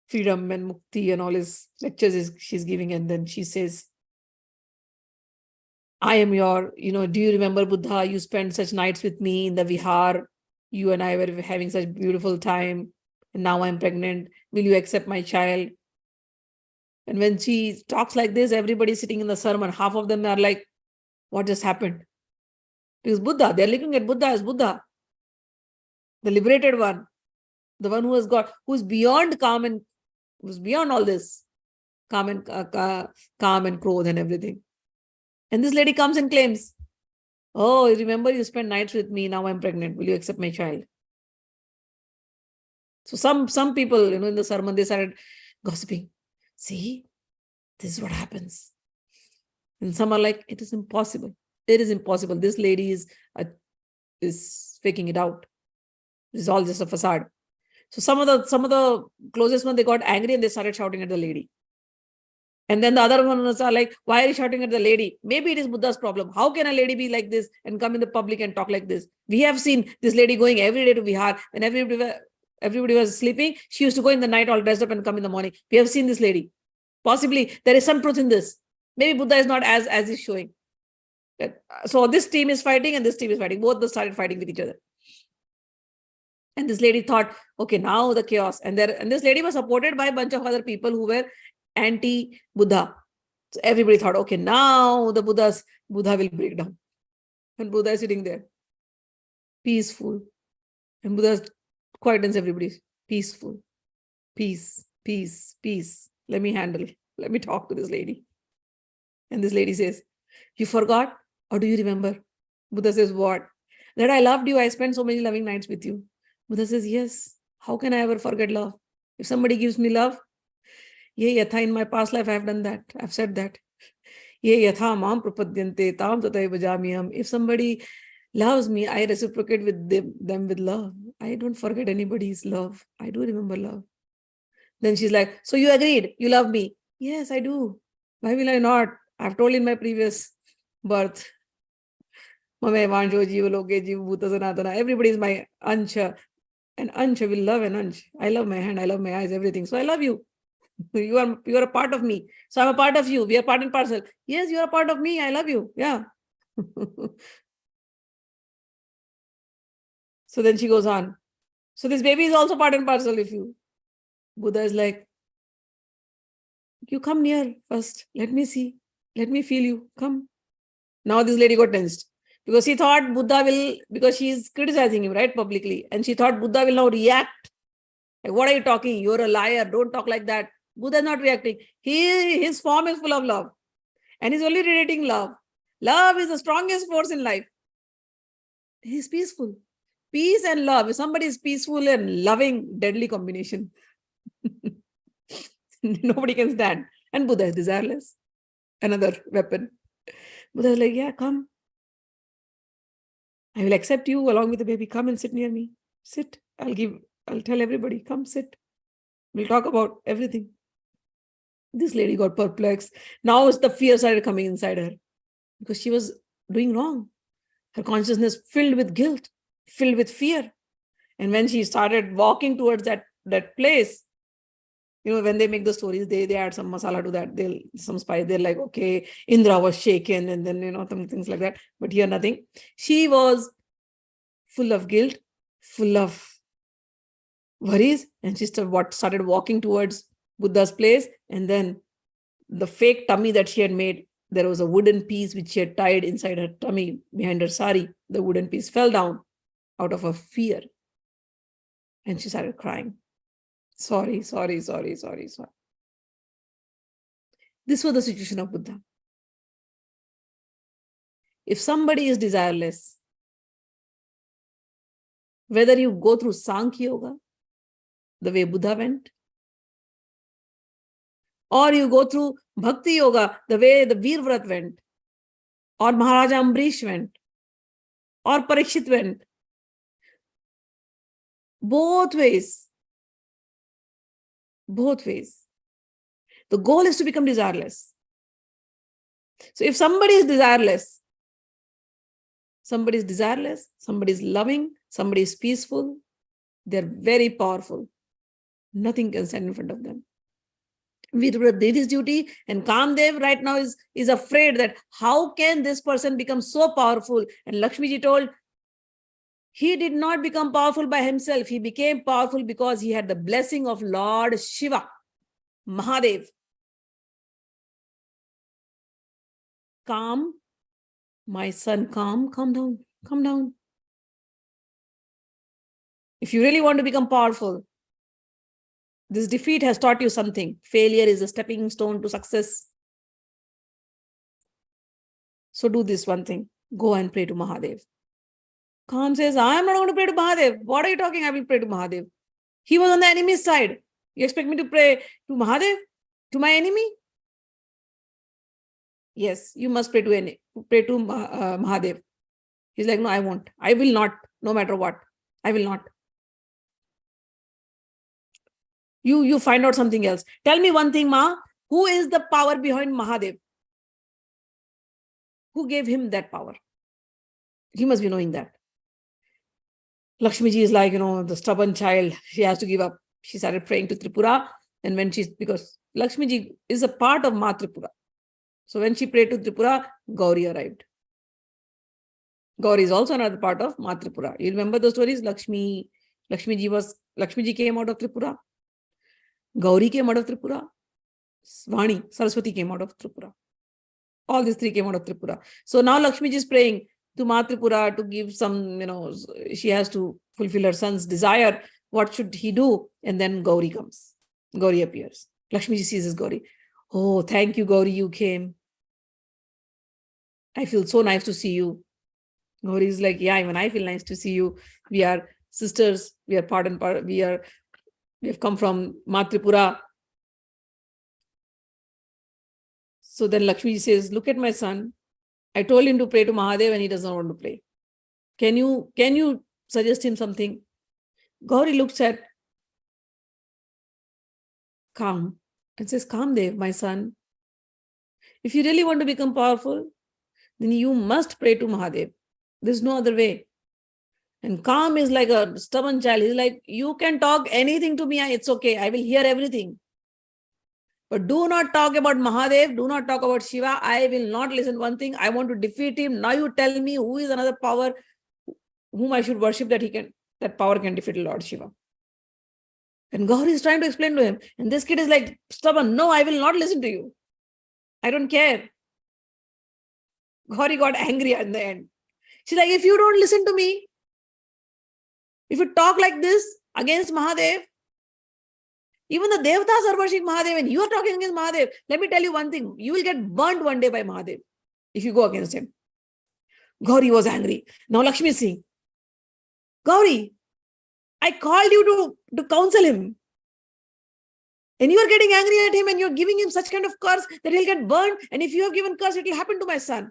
freedom and mukti and all his lectures she's giving. And then she says, I am your, do you remember Buddha? You spent such nights with me in the vihar. You and I were having such beautiful time. And now I'm pregnant. Will you accept my child? And when she talks like this, everybody sitting in the sermon, half of them are like, what just happened? Because Buddha, they're looking at Buddha as Buddha, the liberated one, the one who has got, who's beyond calm and who's beyond all this, calm and krodh and everything. And this lady comes and claims, oh, remember you spent nights with me, now I'm pregnant. Will you accept my child? So some people, in the sermon, they started gossiping. See, this is what happens. And some are like, it is impossible. It is impossible. This lady is faking it out. It's all just a facade. So some of the closest one, they got angry and they started shouting at the lady. And then the other ones are like, why are you shouting at the lady? Maybe it is Buddha's problem. How can a lady be like this and come in the public and talk like this? We have seen this lady going every day to Vihar, and everybody was sleeping. She used to go in the night all dressed up and come in the morning. We have seen this lady. Possibly there is some truth in this. Maybe Buddha is not as is showing. So this team is fighting and this team is fighting. Both started fighting with each other. And this lady thought, okay, now the chaos. And this lady was supported by a bunch of other people who were anti-Buddha. So everybody thought, okay, now the Buddha will break down. And Buddha is sitting there, peaceful. And Buddha quietens everybody. Peaceful. Peace, peace, peace. Let me talk to this lady. And this lady says, you forgot or do you remember? Buddha says, what? That I loved you. I spent so many loving nights with you. Buddha says, yes. How can I ever forget love? If somebody gives me love, ye yatha, in my past life, I have done that. I've said that. Ye yatha mam prapadyante tam tatai bhajamiham. If somebody loves me, I reciprocate with them with love. I don't forget anybody's love. I do remember love. Then she's like, so you agreed? You love me? Yes, I do. Why will I not? I've told in my previous birth. Everybody is my Ansha. And Ansha will love an Ansh. I love my hand, I love my eyes, everything. So I love you. You are a part of me. So I'm a part of you. We are part and parcel. Yes, you are a part of me. I love you. Yeah. So then she goes on. So this baby is also part and parcel of you. Buddha is like, you come near first. Let me see. Let me feel you. Come. Now this lady got tensed. Because she thought Buddha will, because she is criticizing him, right, publicly. And she thought Buddha will now react. Like, what are you talking? You're a liar. Don't talk like that. Buddha is not reacting. His form is full of love. And he's only radiating love. Love is the strongest force in life. He's peaceful. Peace and love. If somebody is peaceful and loving, deadly combination. Nobody can stand. And Buddha is desireless. Another weapon. Buddha is like, yeah, come. I will accept you along with the baby. Come and sit near me. Sit. I'll tell everybody, come sit. We'll talk about everything. This lady got perplexed. Now the fear started coming inside her because she was doing wrong. Her consciousness filled with guilt, filled with fear. And when she started walking towards that place, when they make the stories, they add some masala to that, some spice. They're like, okay, Indra was shaken, and then, some things like that. But here, nothing. She was full of guilt, full of worries, and she started walking towards Buddha's place. And then the fake tummy that she had made, there was a wooden piece which she had tied inside her tummy behind her sari. The wooden piece fell down out of her fear. And she started crying. Sorry. This was the situation of Buddha. If somebody is desireless, whether you go through Sankhya Yoga, the way Buddha went, or you go through Bhakti Yoga, the way the Veervrat went, or Maharaja Ambrish went, or Parikshit went, both ways, the goal is to become desireless. So if somebody is desireless, somebody is loving, somebody is peaceful, they're very powerful. Nothing can stand in front of them. Veervrat did his duty, and Kamdev right now is afraid that how can this person become so powerful? And Lakshmi ji told, he did not become powerful by himself. He became powerful because he had the blessing of Lord Shiva, Mahadev. Kaam, my son, Kaam, come down. If you really want to become powerful, this defeat has taught you something. Failure is a stepping stone to success. So do this one thing. Go and pray to Mahadev. Kaam says, I am not going to pray to Mahadev. What are you talking? I will pray to Mahadev. He was on the enemy's side. You expect me to pray to Mahadev? To my enemy? Yes, you must pray to Mahadev. He's like, no, I won't. I will not, no matter what. I will not. You find out something else. Tell me one thing, Ma. Who is the power behind Mahadev? Who gave him that power? He must be knowing that. Lakshmi ji is like, the stubborn child. She has to give up. She started praying to Tripura. And because Lakshmi ji is a part of Ma Tripura. So when she prayed to Tripura, Gauri arrived. Gauri is also another part of Ma Tripura. You remember those stories? Lakshmi ji came out of Tripura. Gauri came out of Tripura. Vani, Saraswati came out of Tripura. All these three came out of Tripura. So now Lakshmi ji is praying to Ma Tripura to give some, she has to fulfill her son's desire. What should he do? And then Gauri comes. Gauri appears. Lakshmi ji sees his Gauri. Oh, thank you, Gauri, you came. I feel so nice to see you. Gauri is like, yeah, even I feel nice to see you. We are sisters. We are part and part. We have come from Ma Tripura. So then Lakshmi ji says, look at my son. I told him to pray to Mahadev and he does not want to pray. Can you suggest him something? Gauri looks at Kaam and says, Kamdev, my son, if you really want to become powerful, then you must pray to Mahadev. There's no other way. And Kaam is like a stubborn child. He's like, you can talk anything to me. It's okay. I will hear everything. But do not talk about Mahadev. Do not talk about Shiva. I will not listen. One thing, I want to defeat him. Now you tell me who is another power whom I should worship that power can defeat Lord Shiva. And Gauri is trying to explain to him. And this kid is like, stubborn. No, I will not listen to you. I don't care. Gauri got angry in the end. She's like, if you don't listen to me, if you talk like this against Mahadev, even the Devtas are worshipping Mahadev and you are talking against Mahadev. Let me tell you one thing. You will get burnt one day by Mahadev if you go against him. Gauri was angry. Now Lakshmi is saying, Gauri, I called you to counsel him. And you are getting angry at him and you're giving him such kind of curse that he'll get burnt. And if you have given curse, it will happen to my son.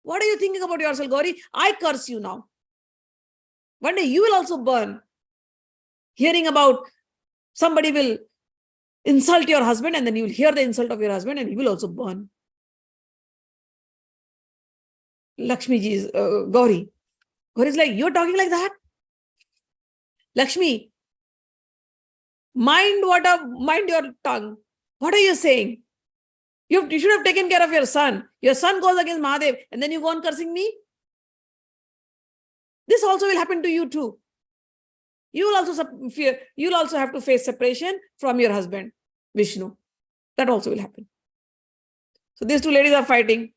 What are you thinking about yourself, Gauri? I curse you now. One day you will also burn. Hearing about somebody will insult your husband and then you will hear the insult of your husband and he will also burn. Lakshmi ji is Gauri. Gauri is like, you're talking like that? Lakshmi, mind your tongue. What are you saying? You should have taken care of your son. Your son goes against Mahadev and then you go on cursing me? This also will happen to you too. You'll also have to face separation from your husband, Vishnu. That also will happen. So these two ladies are fighting.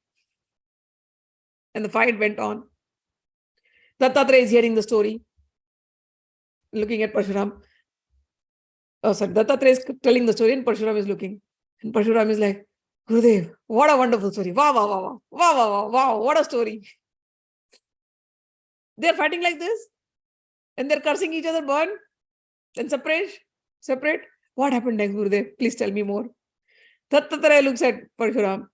And the fight went on. Dattatreya is hearing the story, looking at Parshuram. Oh, sorry, Dattatreya is telling the story and Parshuram is looking. And Parshuram is like, Gurudev, what a wonderful story. Wow, wow, wow, wow, wow, wow, wow, wow, what a story. They're fighting like this and they're cursing each other, burn and separate. What happened next, Gurudev? Please tell me more. Dattatreya looks at Parshuram.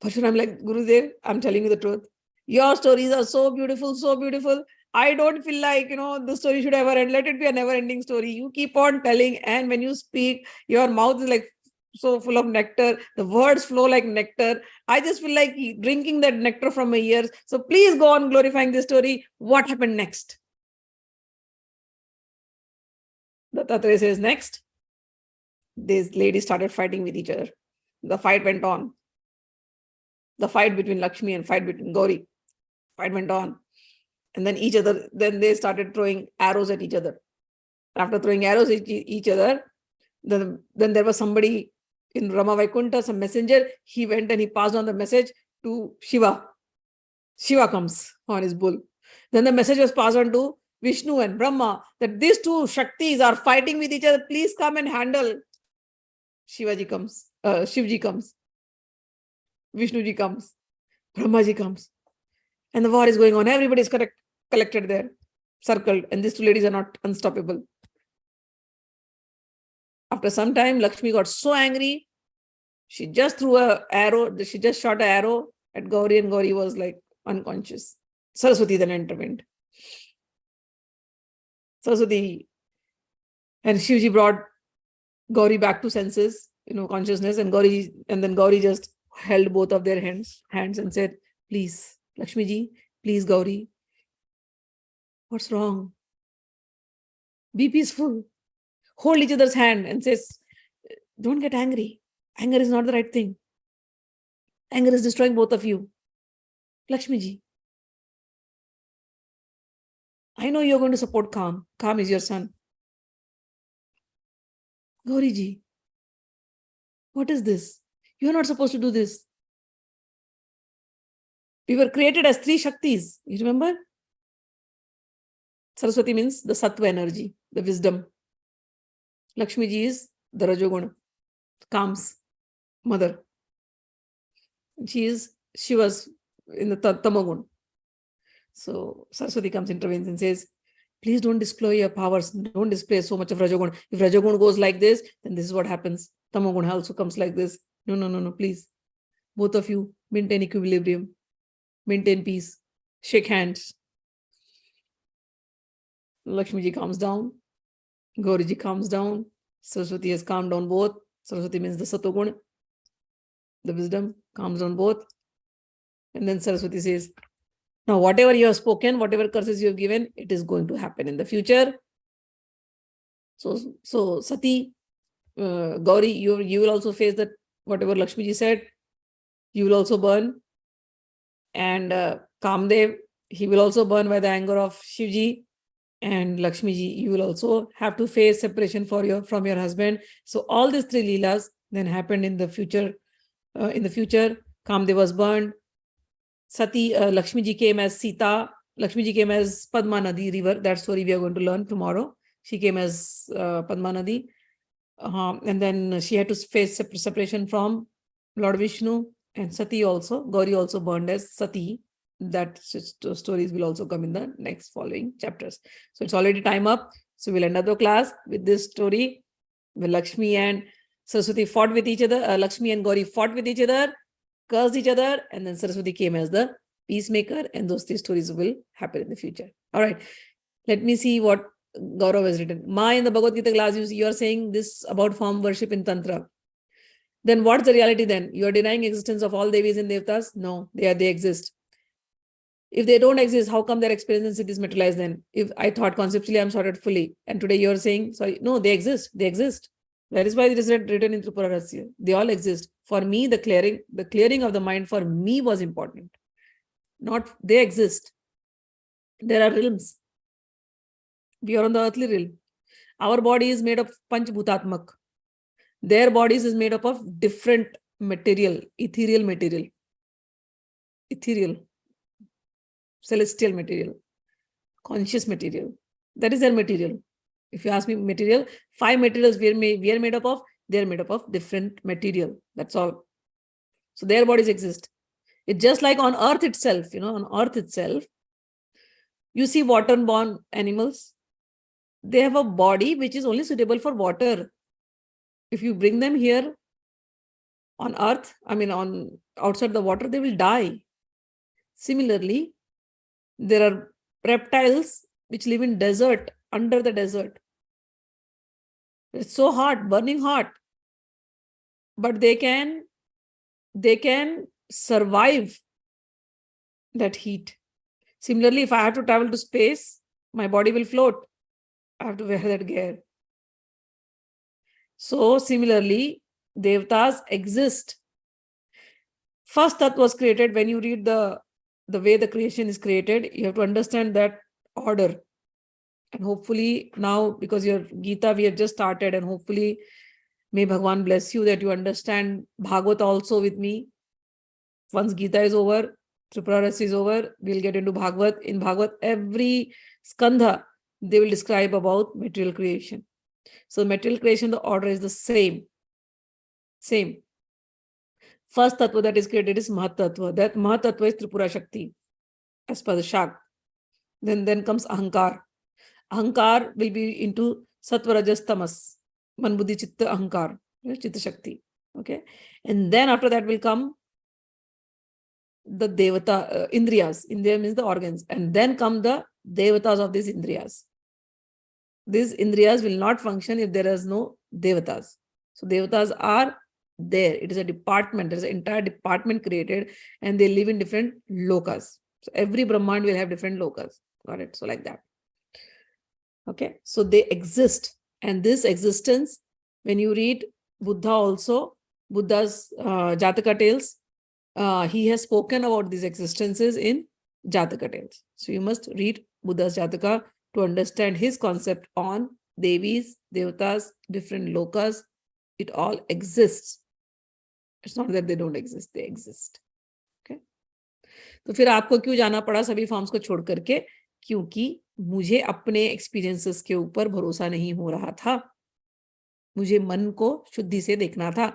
Parshuram like, Gurudev, I'm telling you the truth. Your stories are so beautiful, so beautiful. I don't feel like, the story should ever end. Let it be a never-ending story. You keep on telling, and when you speak, your mouth is like so full of nectar. The words flow like nectar. I just feel like drinking that nectar from my ears. So please go on glorifying this story. What happened next? Dattatreya says, next, these ladies started fighting with each other. The fight went on. The fight between Lakshmi and fight between Gauri. Fight went on. And then they started throwing arrows at each other. After throwing arrows at each other, then there was somebody in Bramha Vaikunta, some messenger. He went and he passed on the message to Shiva. Shiva comes on his bull. Then the message was passed on to Vishnu and Brahma that these two Shaktis are fighting with each other. Please come and handle. Shivji comes. Vishnuji comes. Brahmaji comes. And the war is going on. Everybody is collected there, circled. And these two ladies are not unstoppable. After some time, Lakshmi got so angry. She just threw an arrow. She just shot an arrow at Gauri and Gauri was like unconscious. Saraswati then intervened. Saraswati and Shivji brought Gauri back to senses, consciousness. And then Gauri just held both of their hands and said, please, Lakshmi ji, please, Gauri. What's wrong? Be peaceful. Hold each other's hand and says, don't get angry. Anger is not the right thing. Anger is destroying both of you. Lakshmi ji, I know you're going to support Kaam. Kaam is your son. Gauri ji, what is this? You're not supposed to do this. We were created as three Shaktis. You remember? Saraswati means the Sattva energy, the wisdom. Lakshmi ji is the Rajoguna, Kaam's mother. She was in the Tamoguna. So Saraswati comes, intervenes and says, please don't display your powers. Don't display so much of Rajoguna. If Rajoguna goes like this, then this is what happens. Tamoguna also comes like this. No, please. Both of you maintain equilibrium. Maintain peace. Shake hands. Lakshmi ji calms down. Gauri ji calms down. Saraswati has calmed down both. Saraswati means the Satoguna, the wisdom, calms down both. And then Saraswati says, now whatever you have spoken, whatever curses you have given, it is going to happen in the future. So Sati, Gauri, you will also face that whatever Lakshmi ji said, you will also burn. And Kamdev, he will also burn by the anger of Shivji. And Lakshmi ji, you will also have to face separation from your husband. So all these three leelas then happened in the future. Kamdev was burned. Sati, Lakshmi ji came as Sita. Lakshmi ji came as Padma Nadi river. That story we are going to learn tomorrow. She came as Padma Nadi. And then she had to face separation from Lord Vishnu and Sati also. Gauri also burned as Sati. That stories will also come in the next following chapters. So it's already time up. So we'll end up the class with this story where Lakshmi and Saraswati fought with each other. Lakshmi and Gauri fought with each other, cursed each other, and then Saraswati came as the peacemaker. And those three stories will happen in the future. All right. Let me see what Gaurav has written. Ma, in the Bhagavad Gita class, you are saying this about form worship in Tantra. Then what's the reality then? You are denying existence of all Devis and Devtas? No, they exist. If they don't exist, how come their experience is materialized then? If I thought conceptually I'm sorted fully, and today you're saying, sorry, no, they exist. That is why it is written in Tripura Rahasya. They all exist. For me, the clearing of the mind for me was important. Not they exist. There are realms. We are on the earthly realm. Our body is made of Panch Bhutatmak. Their bodies is made up of different material, ethereal, celestial material, conscious material. That is their material. If you ask me material, 5 materials we are made up of, they are made up of different material. That's all. So their bodies exist. It's just like on earth itself, on earth itself, you see water-born animals. They have a body which is only suitable for water. If you bring them here on earth, on outside the water, they will die. Similarly, there are reptiles which live in desert, under the desert. It's so hot, burning hot. But they can survive that heat. Similarly, if I have to travel to space, my body will float. I have to wear that gear. So similarly, Devtas exist. First Tattva was created. When you read the way the creation is created, you have to understand that order. And hopefully now, because your Gita we have just started, and hopefully may Bhagwan bless you that you understand Bhagavad also with me. Once Gita is over, Tripura Rahasya is over, we'll get into Bhagavad. In Bhagavad, every skandha, they will describe about material creation. So material creation, the order is the same. First tattva that is created is Mahatattva. That Mahatattva is Tripura Shakti, as per the Shak. Then comes Ahankar. Ahankar will be into Sattva Rajas Tamas. Man Buddhi Chitta Ahankar, Chitta Shakti. Okay. And then after that will come the Devata, Indriyas. Indriya means the organs. And then come the Devatas of these Indriyas. These Indriyas will not function if there is no Devatas. So Devatas are there. It is a department. There is an entire department created, and they live in different lokas. So every Brahmand will have different lokas. Got it? So like that. Okay. So they exist. And this existence, when you read Buddha also, Buddha's Jataka tales, he has spoken about these existences in Jataka tales. So you must read Buddha's Jataka to understand his concept on Devis, Devatas, different lokas. It all exists. It's not that they don't exist, they exist. Okay. तो फिर आपको क्यों जाना पड़ा सभी forms को छोड़ करके? क्योंकि मुझे अपने एक्सपीरियंसेस के ऊपर भरोसा नहीं हो रहा था. मुझे मन को शुद्धि से देखना था.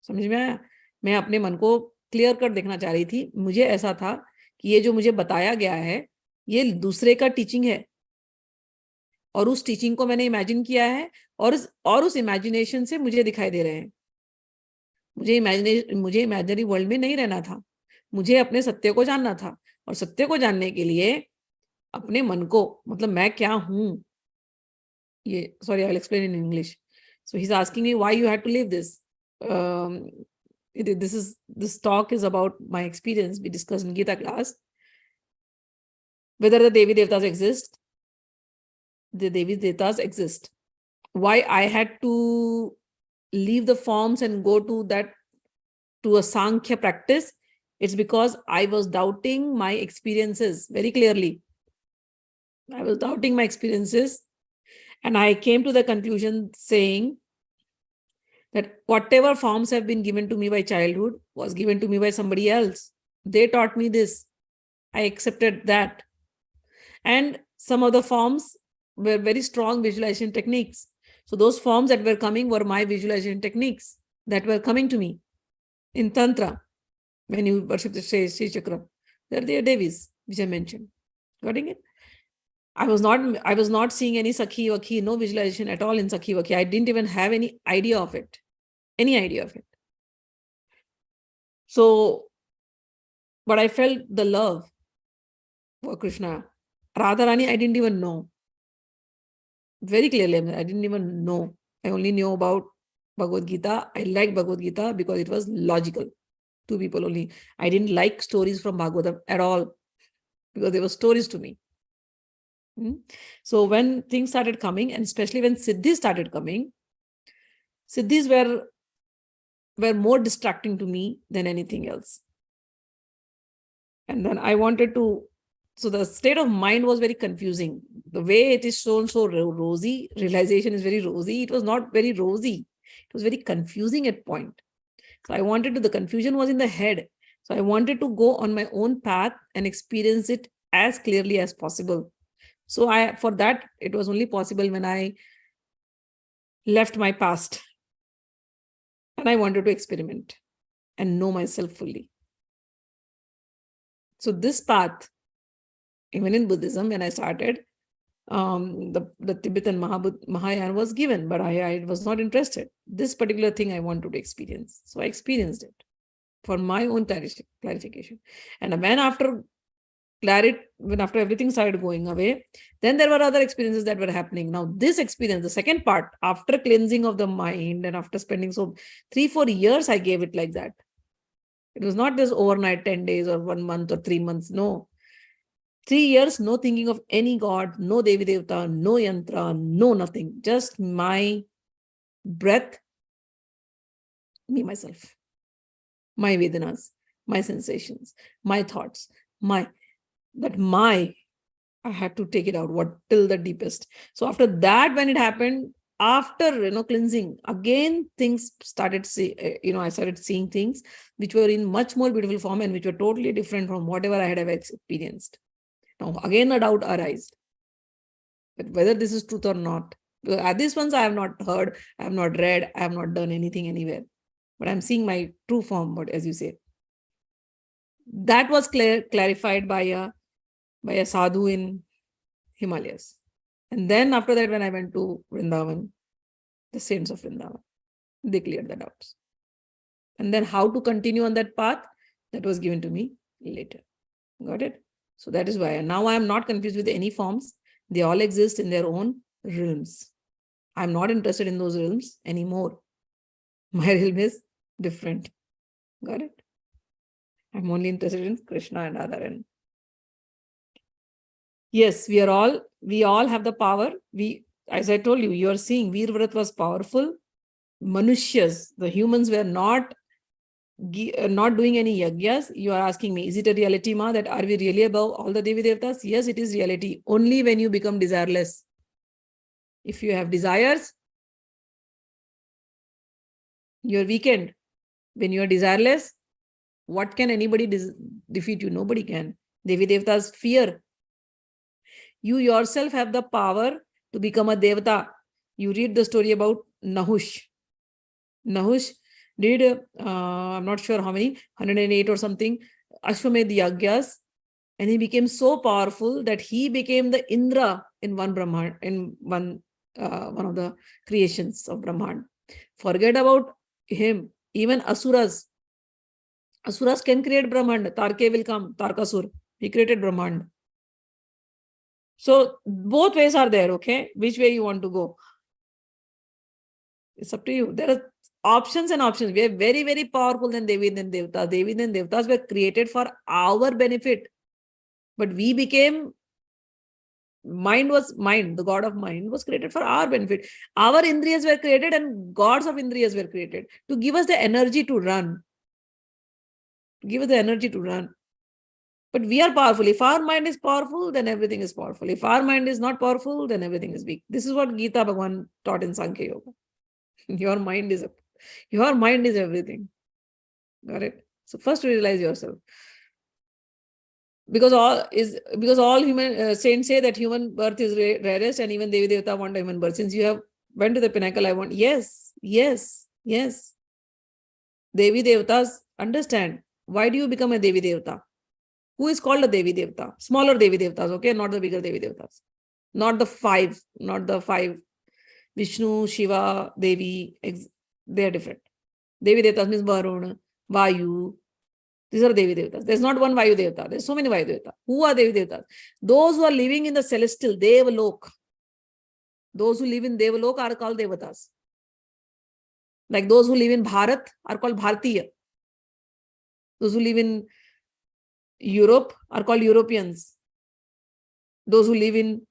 समझ में आया? मैं अपने मन को क्लियर कर देखना चाह रही थी. मुझे ऐसा था कि ये जो मुझे बताया गया है, ये दूसरे का टीचिंग है, और उस टीचिंग को मैंने इमेजिन किया है, और उस इमेजिनेशन से मुझे दिखाई दे रहे हैं. मुझे इमेजिनरी वर्ल्ड में नहीं रहना था. मुझे अपने सत्य को जानना था, और सत्य को जानने के लिए अपने मन को, मतलब मैं क्या हूं, ये sorry I will explain in English. So he is asking me why you had to leave this. This talk is about my experience. We discussed in Gita class whether the Devi Devtas exist. The Devi Devtas exist. Why I had to leave the forms and go to a Sankhya practice? It's because I was doubting my experiences very clearly. I was doubting my experiences, and I came to the conclusion saying that whatever forms have been given to me by childhood was given to me by somebody else. They taught me this. I accepted that. And some of the forms were very strong visualization techniques. So those forms that were coming were my visualization techniques that were coming to me. In Tantra, when you worship the Shree chakra, they're the Devis, which I mentioned. Getting it? I was not seeing any Sakhi Vakhi, no visualization at all in Sakhi Vakhi. I didn't even have any idea of it. So, but I felt the love for Krishna. Radharani, I didn't even know. Very clearly, I didn't even know. I only knew about Bhagavad Gita. I liked Bhagavad Gita because it was logical. 2 people only. I didn't like stories from Bhagavatam at all because they were stories to me. So when things started coming, and especially when Siddhis started coming, Siddhis were more distracting to me than anything else. And then I wanted to, so the state of mind was very confusing. The way it is shown so rosy, realization is very rosy. It was not very rosy. It was very confusing at point. So I wanted to, the confusion was in the head. So I wanted to go on my own path and experience it as clearly as possible. So for that, it was only possible when I left my past and I wanted to experiment and know myself fully. So this path, even in Buddhism, when I started, the Tibetan Mahayana was given, but I was not interested. This particular thing I wanted to experience. So I experienced it for my own clarification. And when after everything started going away, then there were other experiences that were happening. Now this experience, the second part, after cleansing of the mind and after spending 3-4 years, I gave it like that. It was not just overnight, 10 days or 1 month or 3 months. No. 3 years, no thinking of any god, no Devi Devta, no yantra, no nothing. Just my breath, me, myself, my Vedanas, my sensations, my thoughts, I had to take it out, till the deepest. So after that, when it happened, after, cleansing, again, things started, I started seeing things which were in much more beautiful form and which were totally different from whatever I had ever experienced. Now, again, a doubt arose. But whether this is truth or not, at this ones I have not heard, I have not read, I have not done anything anywhere. But I'm seeing my true form, but as you say. That was clarified by a sadhu in Himalayas. And then after that, when I went to Vrindavan, the saints of Vrindavan, they cleared the doubts. And then how to continue on that path, that was given to me later. Got it? So that is why. And now I am not confused with any forms. They all exist in their own realms. I'm not interested in those realms anymore. My realm is different. Got it? I'm only interested in Krishna and Radha. Yes, we all have the power. As I told you, you are seeing Veervrat was powerful. Manushyas, the humans were not doing any yagyas. You are asking me, is it a reality, Ma, that are we really above all the Devi Devtas? Yes, it is reality. Only when you become desireless. If you have desires, you're weakened. When you are desireless, what can anybody defeat you? Nobody can. Devi Devtas fear. You yourself have the power to become a Devta. You read the story about Nahush. Nahush did, I'm not sure how many, 108 or something, Ashwamedh Yagyas, and he became so powerful that he became the Indra in one Brahman, in one of the creations of Brahman. Forget about him. Even Asuras can create Brahman. Tarke will come, Tarkasur. He created Brahman. So both ways are there, okay? Which way you want to go? It's up to you. There are options and options. We are very, very powerful than Devi and Devtas. Devi and Devtas were created for our benefit. But we became, the god of mind was created for our benefit. Our Indriyas were created and gods of Indriyas were created to give us the energy to run. But we are powerful. If our mind is powerful, then everything is powerful. If our mind is not powerful, then everything is weak. This is what Gita Bhagwan taught in Sankhya Yoga. Your mind is everything. Got it? So first realize yourself. Because all human saints say that human birth is rarest, and even Devi Devta want a human birth. Since you have went to the pinnacle, I want, yes. Devi Devtas, understand. Why do you become a Devi Devta? Who is called a Devi Devta? Smaller Devi Devtas, okay? Not the bigger Devi Devtas. Not the five. Vishnu, Shiva, Devi, they are different. Devi Devtas means Varuna, Vayu. These are Devi Devtas. There's not one Vayu Devta. There's so many Vayu Devta. Who are Devi Devtas? Those who are living in the celestial, Devalok. Those who live in Devalok are called Devatas. Like those who live in Bharat are called Bharatiya. Those who live in Europe are called Europeans. Those who live in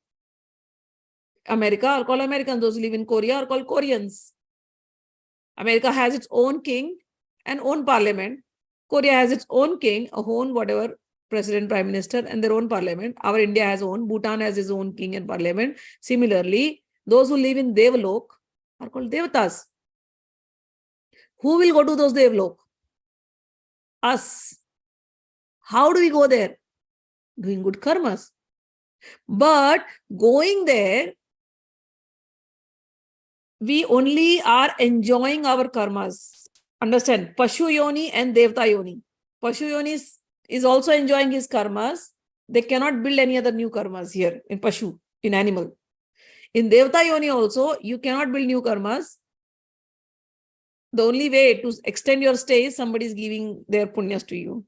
America are called Americans. Those who live in Korea are called Koreans. America has its own king and own parliament. Korea has its own king, a own whatever, president, prime minister, and their own parliament. Our India has own. Bhutan has its own king and parliament. Similarly, those who live in Devalok are called Devatas. Who will go to those Devlok? Us. How do we go there? Doing good karmas. But going there, we only are enjoying our karmas. Understand? Pashu Yoni and Devta Yoni. Pashu Yoni is also enjoying his karmas. They cannot build any other new karmas here in Pashu, in animal. In Devta Yoni also, you cannot build new karmas. The only way to extend your stay is somebody is giving their punyas to you.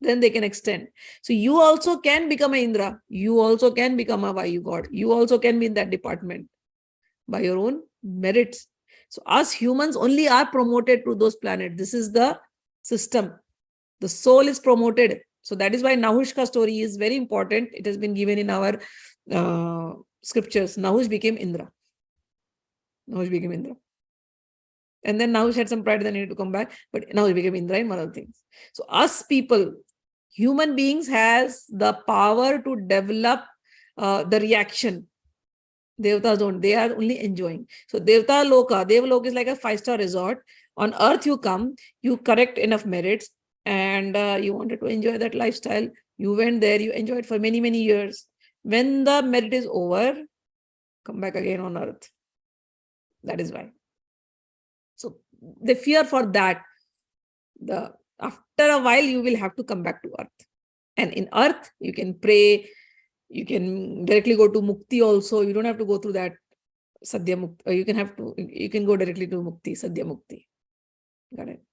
Then they can extend. So you also can become an Indra. You also can become a Vayu god. You also can be in that department by your own merits. So us humans only are promoted to those planets. This is the system. The soul is promoted. So that is why Nahushka story is very important. It has been given in our scriptures. Nahush became Indra. Nahush became Indra. And then Nahush had some pride, then he had to come back. But now he became Indra and other things. So us people, human beings, has the power to develop the reaction. Devtas don't. They are only enjoying. So Devta Loka, Devloka is like a 5-star resort. On earth you come, you correct enough merits, and you wanted to enjoy that lifestyle. You went there, you enjoyed for many, many years. When the merit is over, come back again on earth. That is why. So they fear for that. After a while, you will have to come back to earth. And in earth, you can pray. You can directly go to Mukti also. You don't have to go through that Sadhya Mukti. You can go directly to Mukti, Sadhya Mukti. Got it?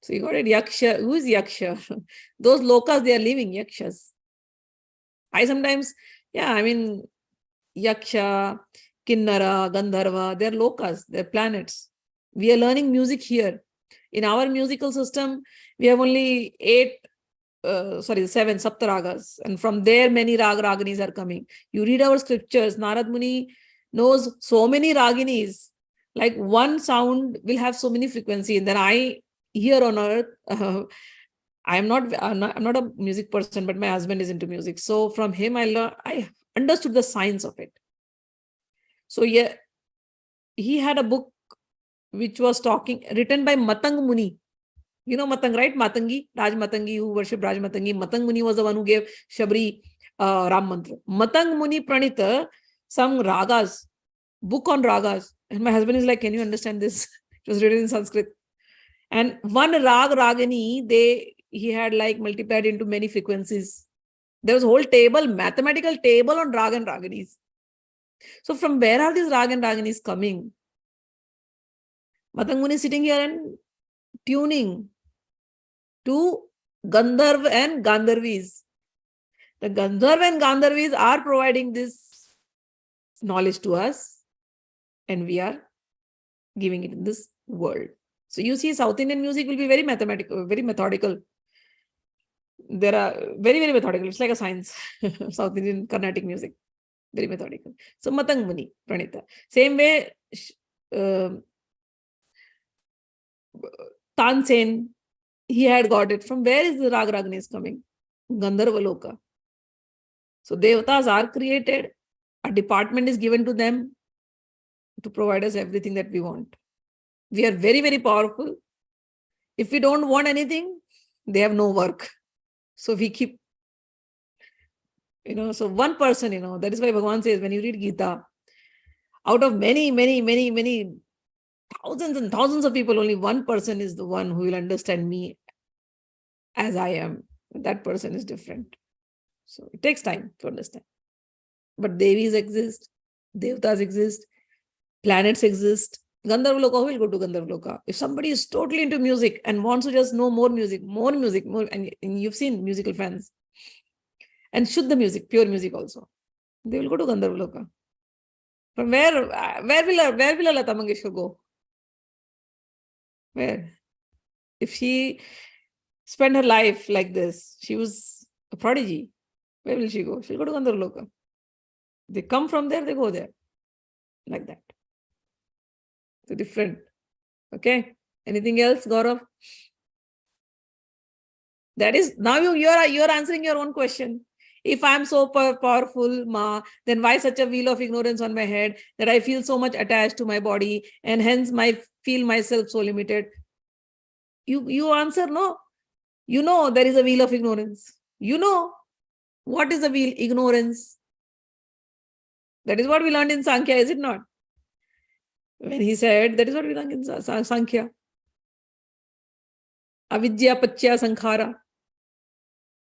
So you got it. Yaksha. Who is Yaksha? Those lokas, they are living Yakshas. I sometimes, Yaksha, Kinnara, Gandharva, they're lokas, they're planets. We are learning music here. In our musical system, we have only 7 Saptaragas. And from there, many Raganis are coming. You read our scriptures, Narad Muni knows so many Raginis. Like one sound will have so many frequencies. And then I, here on earth, I'm not a music person, but my husband is into music. So from him, I understood the science of it. So yeah, he had a book which was written by Matang Muni. You know Matang, right? Matangi, Raj Matangi, who worshipped Raj Matangi. Matang Muni was the one who gave Shabri Ram Mantra. Matang Muni pranita some ragas, book on ragas. And my husband is like, can you understand this? It was written in Sanskrit. And one ragini, he had like multiplied into many frequencies. There was a whole table, mathematical table on rag and raginis. So from where are these rag and raginis coming? Matang Muni is sitting here and tuning to Gandharv and Gandharvis. The Gandharv and Gandharvis are providing this knowledge to us, and we are giving it in this world. So you see, South Indian music will be very mathematical, very methodical. There are very, very methodical. It's like a science. South Indian Carnatic music, very methodical. So Matang Muni, Pranita. Same way, Tansen, he had got it. From where is the Rag Ragnis coming? Gandharva Loka. So Devtas are created. A department is given to them to provide us everything that we want. We are very, very powerful. If we don't want anything, they have no work. So we keep, so one person, that is why Bhagavan says, when you read Gita, out of many, many, many, many thousands and thousands of people, only one person is the one who will understand me as I am. That person is different. So it takes time to understand. But Devis exist, Devtas exist, planets exist. Gandharva Loka, who will go to Gandharva Loka? If somebody is totally into music and wants to just know more music, and you've seen musical fans, and Shuddha music, pure music also, they will go to Gandharva Loka. From where will Lata Mangeshkar go? Where? If she spent her life like this, she was a prodigy, where will she go? She'll go to Gandharva Loka. They come from there, they go there. Like that. So different. Okay. Anything else, Gaurav? That is, now you're answering your own question. If I'm so powerful, Ma, then why such a wheel of ignorance on my head that I feel so much attached to my body, and hence my feel myself so limited. You answer no. You know there is a wheel of ignorance. You know what is the wheel? Ignorance. That is what we learned in Sankhya, is it not? When he said, that is what we learned in Sankhya. Avidya Pachya Sankhara.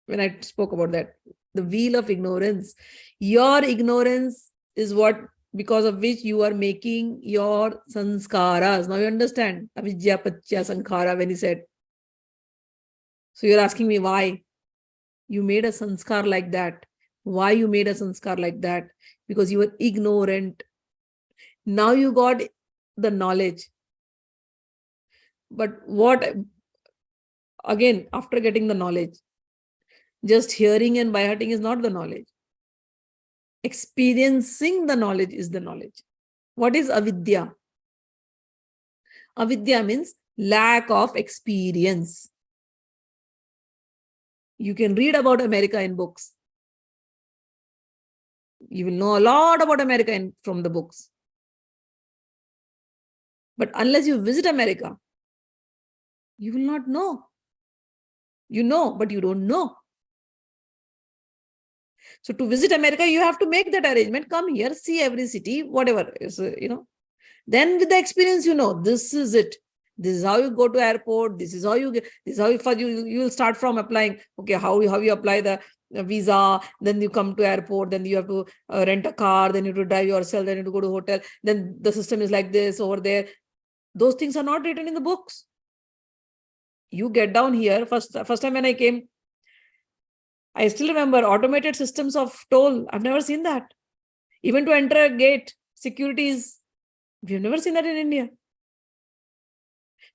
When I spoke about that, the wheel of ignorance. Your ignorance is what, because of which you are making your sanskaras. Now you understand. Avidya Pachya Sankhara, when he said. So you're asking me why? You made a sanskar like that. Why you made a sanskar like that? Because you were ignorant. Now you got the knowledge. But what, again, after getting the knowledge, just hearing and by hearting is not the knowledge. Experiencing the knowledge is the knowledge. What is avidya? Avidya means lack of experience. You can read about America in books. You will know a lot about America from the books. But unless you visit America, you will not know. You know, but you don't know. So to visit America, you have to make that arrangement. Come here, see every city, whatever is, Then with the experience, this is it. This is how you go to airport. This is how you get. This is how you will start from applying. Okay, how you apply the visa. Then you come to airport. Then you have to rent a car. Then you have to drive yourself. Then you have to go to hotel. Then the system is like this over there. Those things are not written in the books. You get down here. First time when I came, I still remember automated systems of toll. I've never seen that. Even to enter a gate, securities, we've never seen that in India.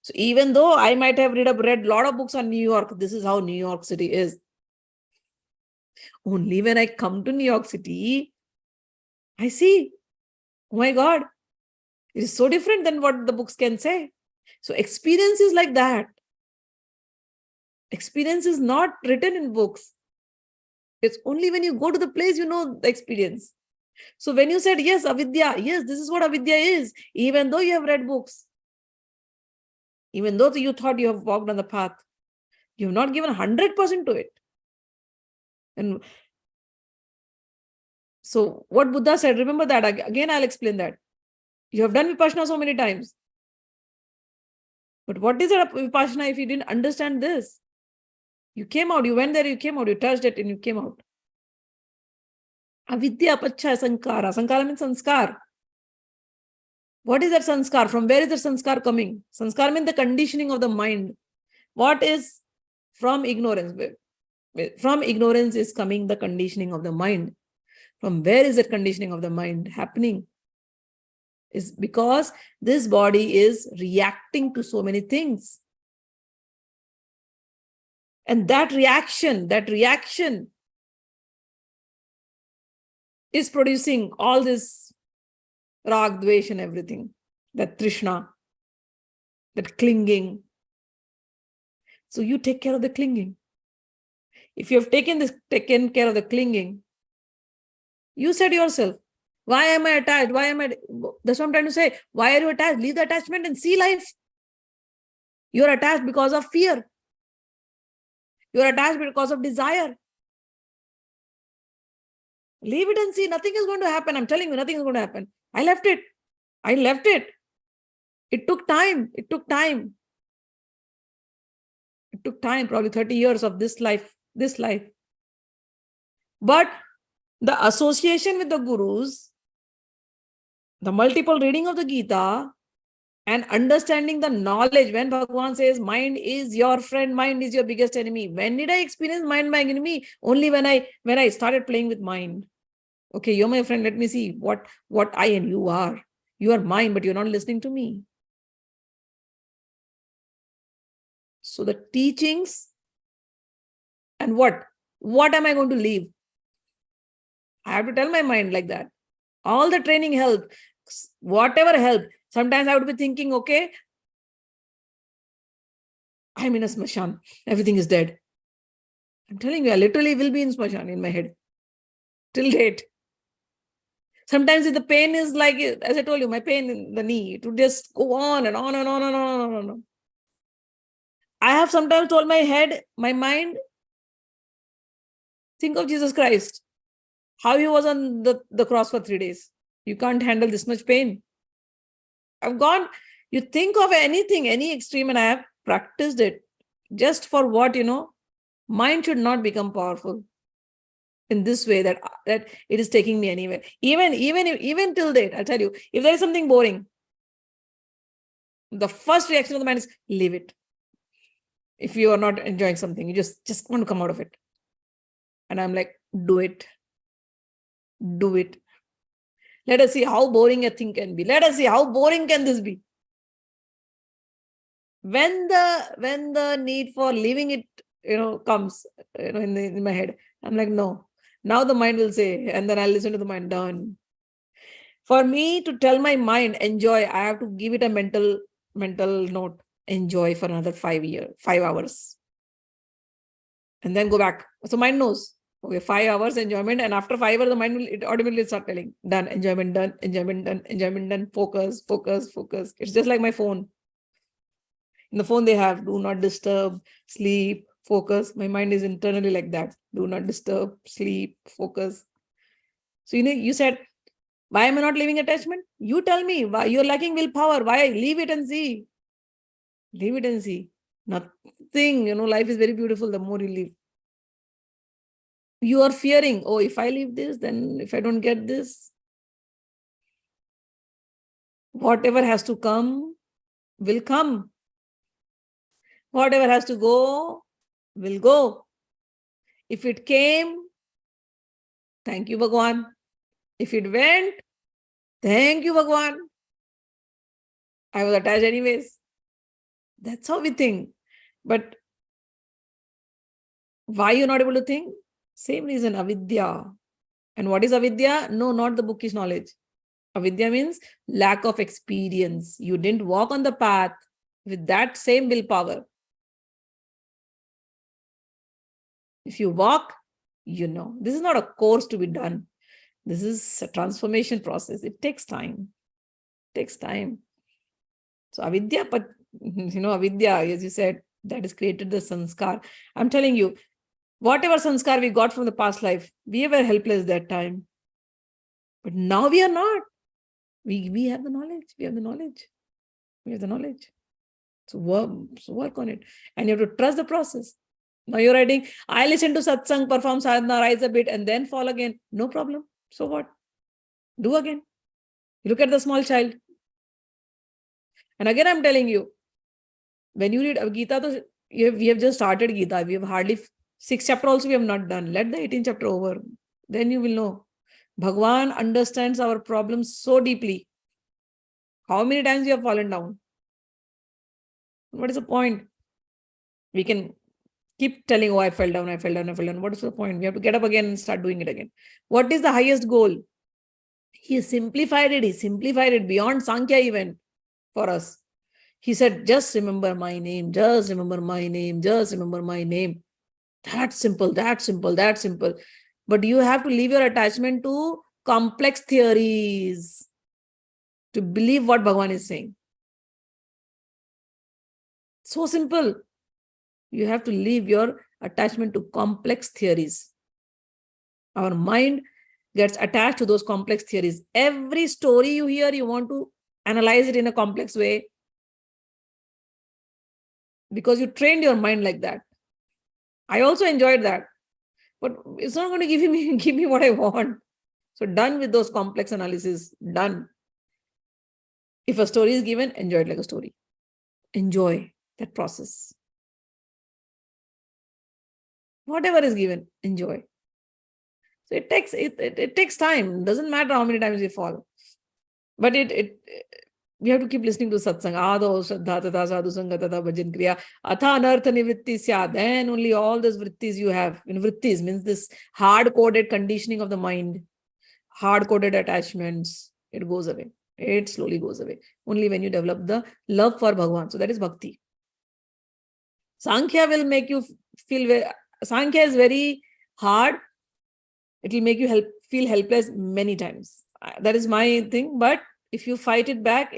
So even though I might have read a lot of books on New York, this is how New York City is. Only when I come to New York City, I see, oh my God, it is so different than what the books can say. So experience is like that. Experience is not written in books. It's only when you go to the place, you know the experience. So when you said, yes, avidya, yes, this is what avidya is, even though you have read books, even though you thought you have walked on the path, you have not given 100% to it. And so what Buddha said, remember that. Again, I'll explain that. You have done Vipassana so many times. But what is a Vipassana if you didn't understand this? You came out, you went there, you came out, you touched it and you came out. Avidya Pacha Sankara. Sankara means sanskar. What is that sanskar? From where is that sanskar coming? Sanskar means the conditioning of the mind. What is from ignorance? From ignorance is coming the conditioning of the mind. From where is that conditioning of the mind happening? Is because this body is reacting to so many things. And that reaction is producing all this rag, dvesh and everything, that trishna, that clinging. So you take care of the clinging. If you have taken care of the clinging, you said yourself, why am I attached? That's what I'm trying to say. Why are you attached? Leave the attachment and see life. You're attached because of fear. You're attached because of desire. Leave it and see. Nothing is going to happen. I'm telling you, nothing is going to happen. I left it. It took time. It took time, probably 30 years of this life. But the association with the gurus, the multiple reading of the Gita, and understanding the knowledge, when Bhagavan says mind is your friend, mind is your biggest enemy. When did I experience mind my enemy? Only when I started playing with mind. Okay, you're my friend. Let me see what I and you are. You are mine, but you're not listening to me. So the teachings, and what am I going to leave? I have to tell my mind like that. All the training helped, whatever helped. Sometimes I would be thinking, okay, I'm in a smashan. Everything is dead. I'm telling you, I literally will be in smashan in my head till date. Sometimes if the pain is like, as I told you, my pain in the knee, it would just go on and on and on and on and on and on. I have sometimes told my head, my mind, think of Jesus Christ, how he was on the cross for 3 days. You can't handle this much pain. I've gone, you think of anything, any extreme, and I have practiced it just for what, mind should not become powerful in this way that it is taking me anywhere. Even till date, I'll tell you, if there is something boring, the first reaction of the mind is leave it. If you are not enjoying something, you just want to come out of it. And I'm like, do it. Do it. Let us see how boring a thing can be. Let us see how boring can this be. When the need for leaving it, comes, in my head, I'm like, no. Now the mind will say, and then I'll listen to the mind, done. For me to tell my mind, enjoy, I have to give it a mental note, enjoy for another 5 hours. And then go back. So mind knows, okay, 5 hours enjoyment. And after 5 hours, the mind will automatically start telling, done, enjoyment done, enjoyment done, focus. It's just like my phone. In the phone, they have do not disturb, sleep, focus. My mind is internally like that. Do not disturb, sleep, focus. So, you said, why am I not leaving attachment? You tell me why you're lacking willpower. Why? Leave it and see. Leave it and see. Nothing, life is very beautiful the more you leave. You are fearing, oh, if I leave this, then if I don't get this, whatever has to come will come. Whatever has to go will go. If it came, thank you, Bhagwan. If it went, thank you, Bhagwan. I was attached anyways. That's how we think. But why you're not able to think? Same reason, avidya. And what is avidya? No, not the bookish knowledge. Avidya means lack of experience. You didn't walk on the path with that same willpower. If you walk, This is not a course to be done. This is a transformation process. It takes time. So avidya, but avidya, as you said, that has created the sanskar. I'm telling you, whatever sanskar we got from the past life, we were helpless that time. But now we are not. We have the knowledge. We have the knowledge. So work on it. And you have to trust the process. Now you're writing, I listen to satsang, perform sadhana, rise a bit, and then fall again. No problem. So what? Do again. Look at the small child. And again, I'm telling you, when you read Gita, we have just started Gita. We have hardly 6 chapters also we have not done. Let the 18th chapter over. Then you will know. Bhagwan understands our problems so deeply. How many times we have fallen down? What is the point? We can keep telling, oh, I fell down. What is the point? We have to get up again and start doing it again. What is the highest goal? He simplified it. He simplified it beyond Sankhya even for us. He said, just remember my name. Just remember my name. Just remember my name. That's simple. But you have to leave your attachment to complex theories to believe what Bhagavan is saying. So simple. You have to leave your attachment to complex theories. Our mind gets attached to those complex theories. Every story you hear, you want to analyze it in a complex way because you trained your mind like that. I also enjoyed that, but it's not going to give me what I want. So done with those complex analysis. Done. If a story is given, enjoy it like a story. Enjoy that process. Whatever is given, enjoy. So it takes time. Doesn't matter how many times you fall. But we have to keep listening to satsang. Ado shraddha tata sadhu sangha tata bhajan kriya atha anartha nivritti sya. Then only all those vrittis you have. Vrittis means this hard-coded conditioning of the mind, hard-coded attachments. It goes away. It slowly goes away. Only when you develop the love for Bhagavan. So that is bhakti. Sankhya will make you feel Sankhya is very hard. It will make you feel helpless many times. That is my thing. But if you fight it back,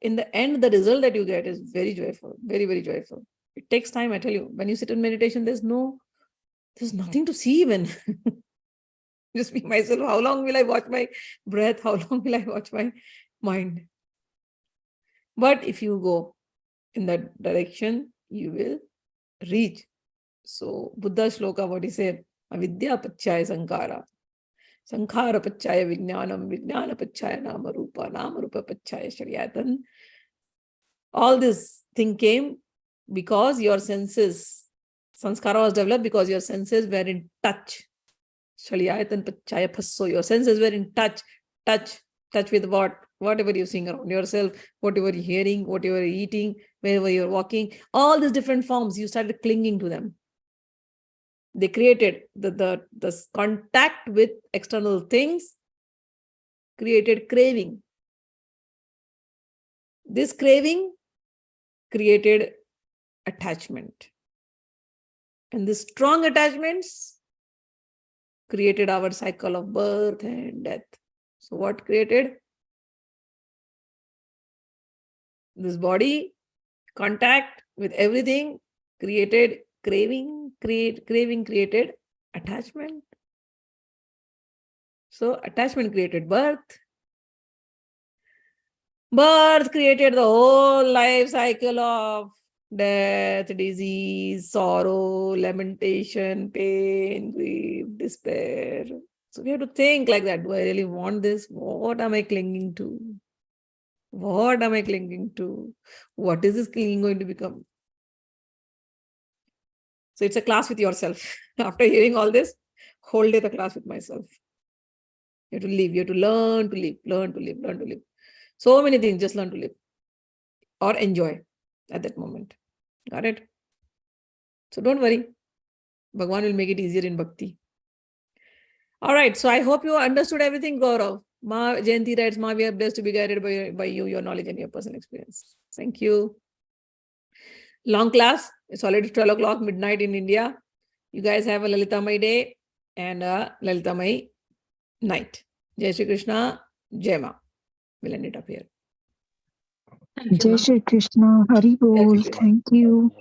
in the end, the result that you get is very joyful, very, very joyful. It takes time, I tell you. When you sit in meditation, there's nothing to see even. Just be myself. How long will I watch my breath? How long will I watch my mind? But if you go in that direction, you will reach. So Buddha shloka, what he said, avidya pachaya sankara, sankhara pachaya vijnanam, vijnana pachaya namarupa, namarupa pachaya sharyatan. All this thing came because your senses, sanskara was developed because your senses were in touch. Shalyayatan pachaya phasso, your senses were in touch with what? Whatever you're seeing around yourself, whatever you're hearing, whatever you're eating, wherever you're walking, all these different forms, you started clinging to them. They created the contact with external things, created craving. This craving created attachment. And the strong attachments created our cycle of birth and death. So what created? This body, contact with everything, created craving, craving created attachment. So attachment created birth. Birth created the whole life cycle of death, disease, sorrow, lamentation, pain, grief, despair. So we have to think like that. Do I really want this? What am I clinging to? What am I clinging to? What is this clinging going to become? So it's a class with yourself. After hearing all this, whole day the class with myself. You have to live. You have to learn to live, learn to live, learn to live. So many things, just learn to live or enjoy at that moment. Got it? So don't worry. Bhagwan will make it easier in bhakti. All right. So I hope you understood everything, Gaurav. Ma Jayanti writes, Ma, we are blessed to be guided by you, your knowledge and your personal experience. Thank you. Long class. It's already 12 o'clock, midnight in India. You guys have a Lalitamai day and a Lalitamai night. Jai Shri Krishna, Jai Ma. We'll end it up here. Jai Shri Krishna, Hari Bol. Thank you.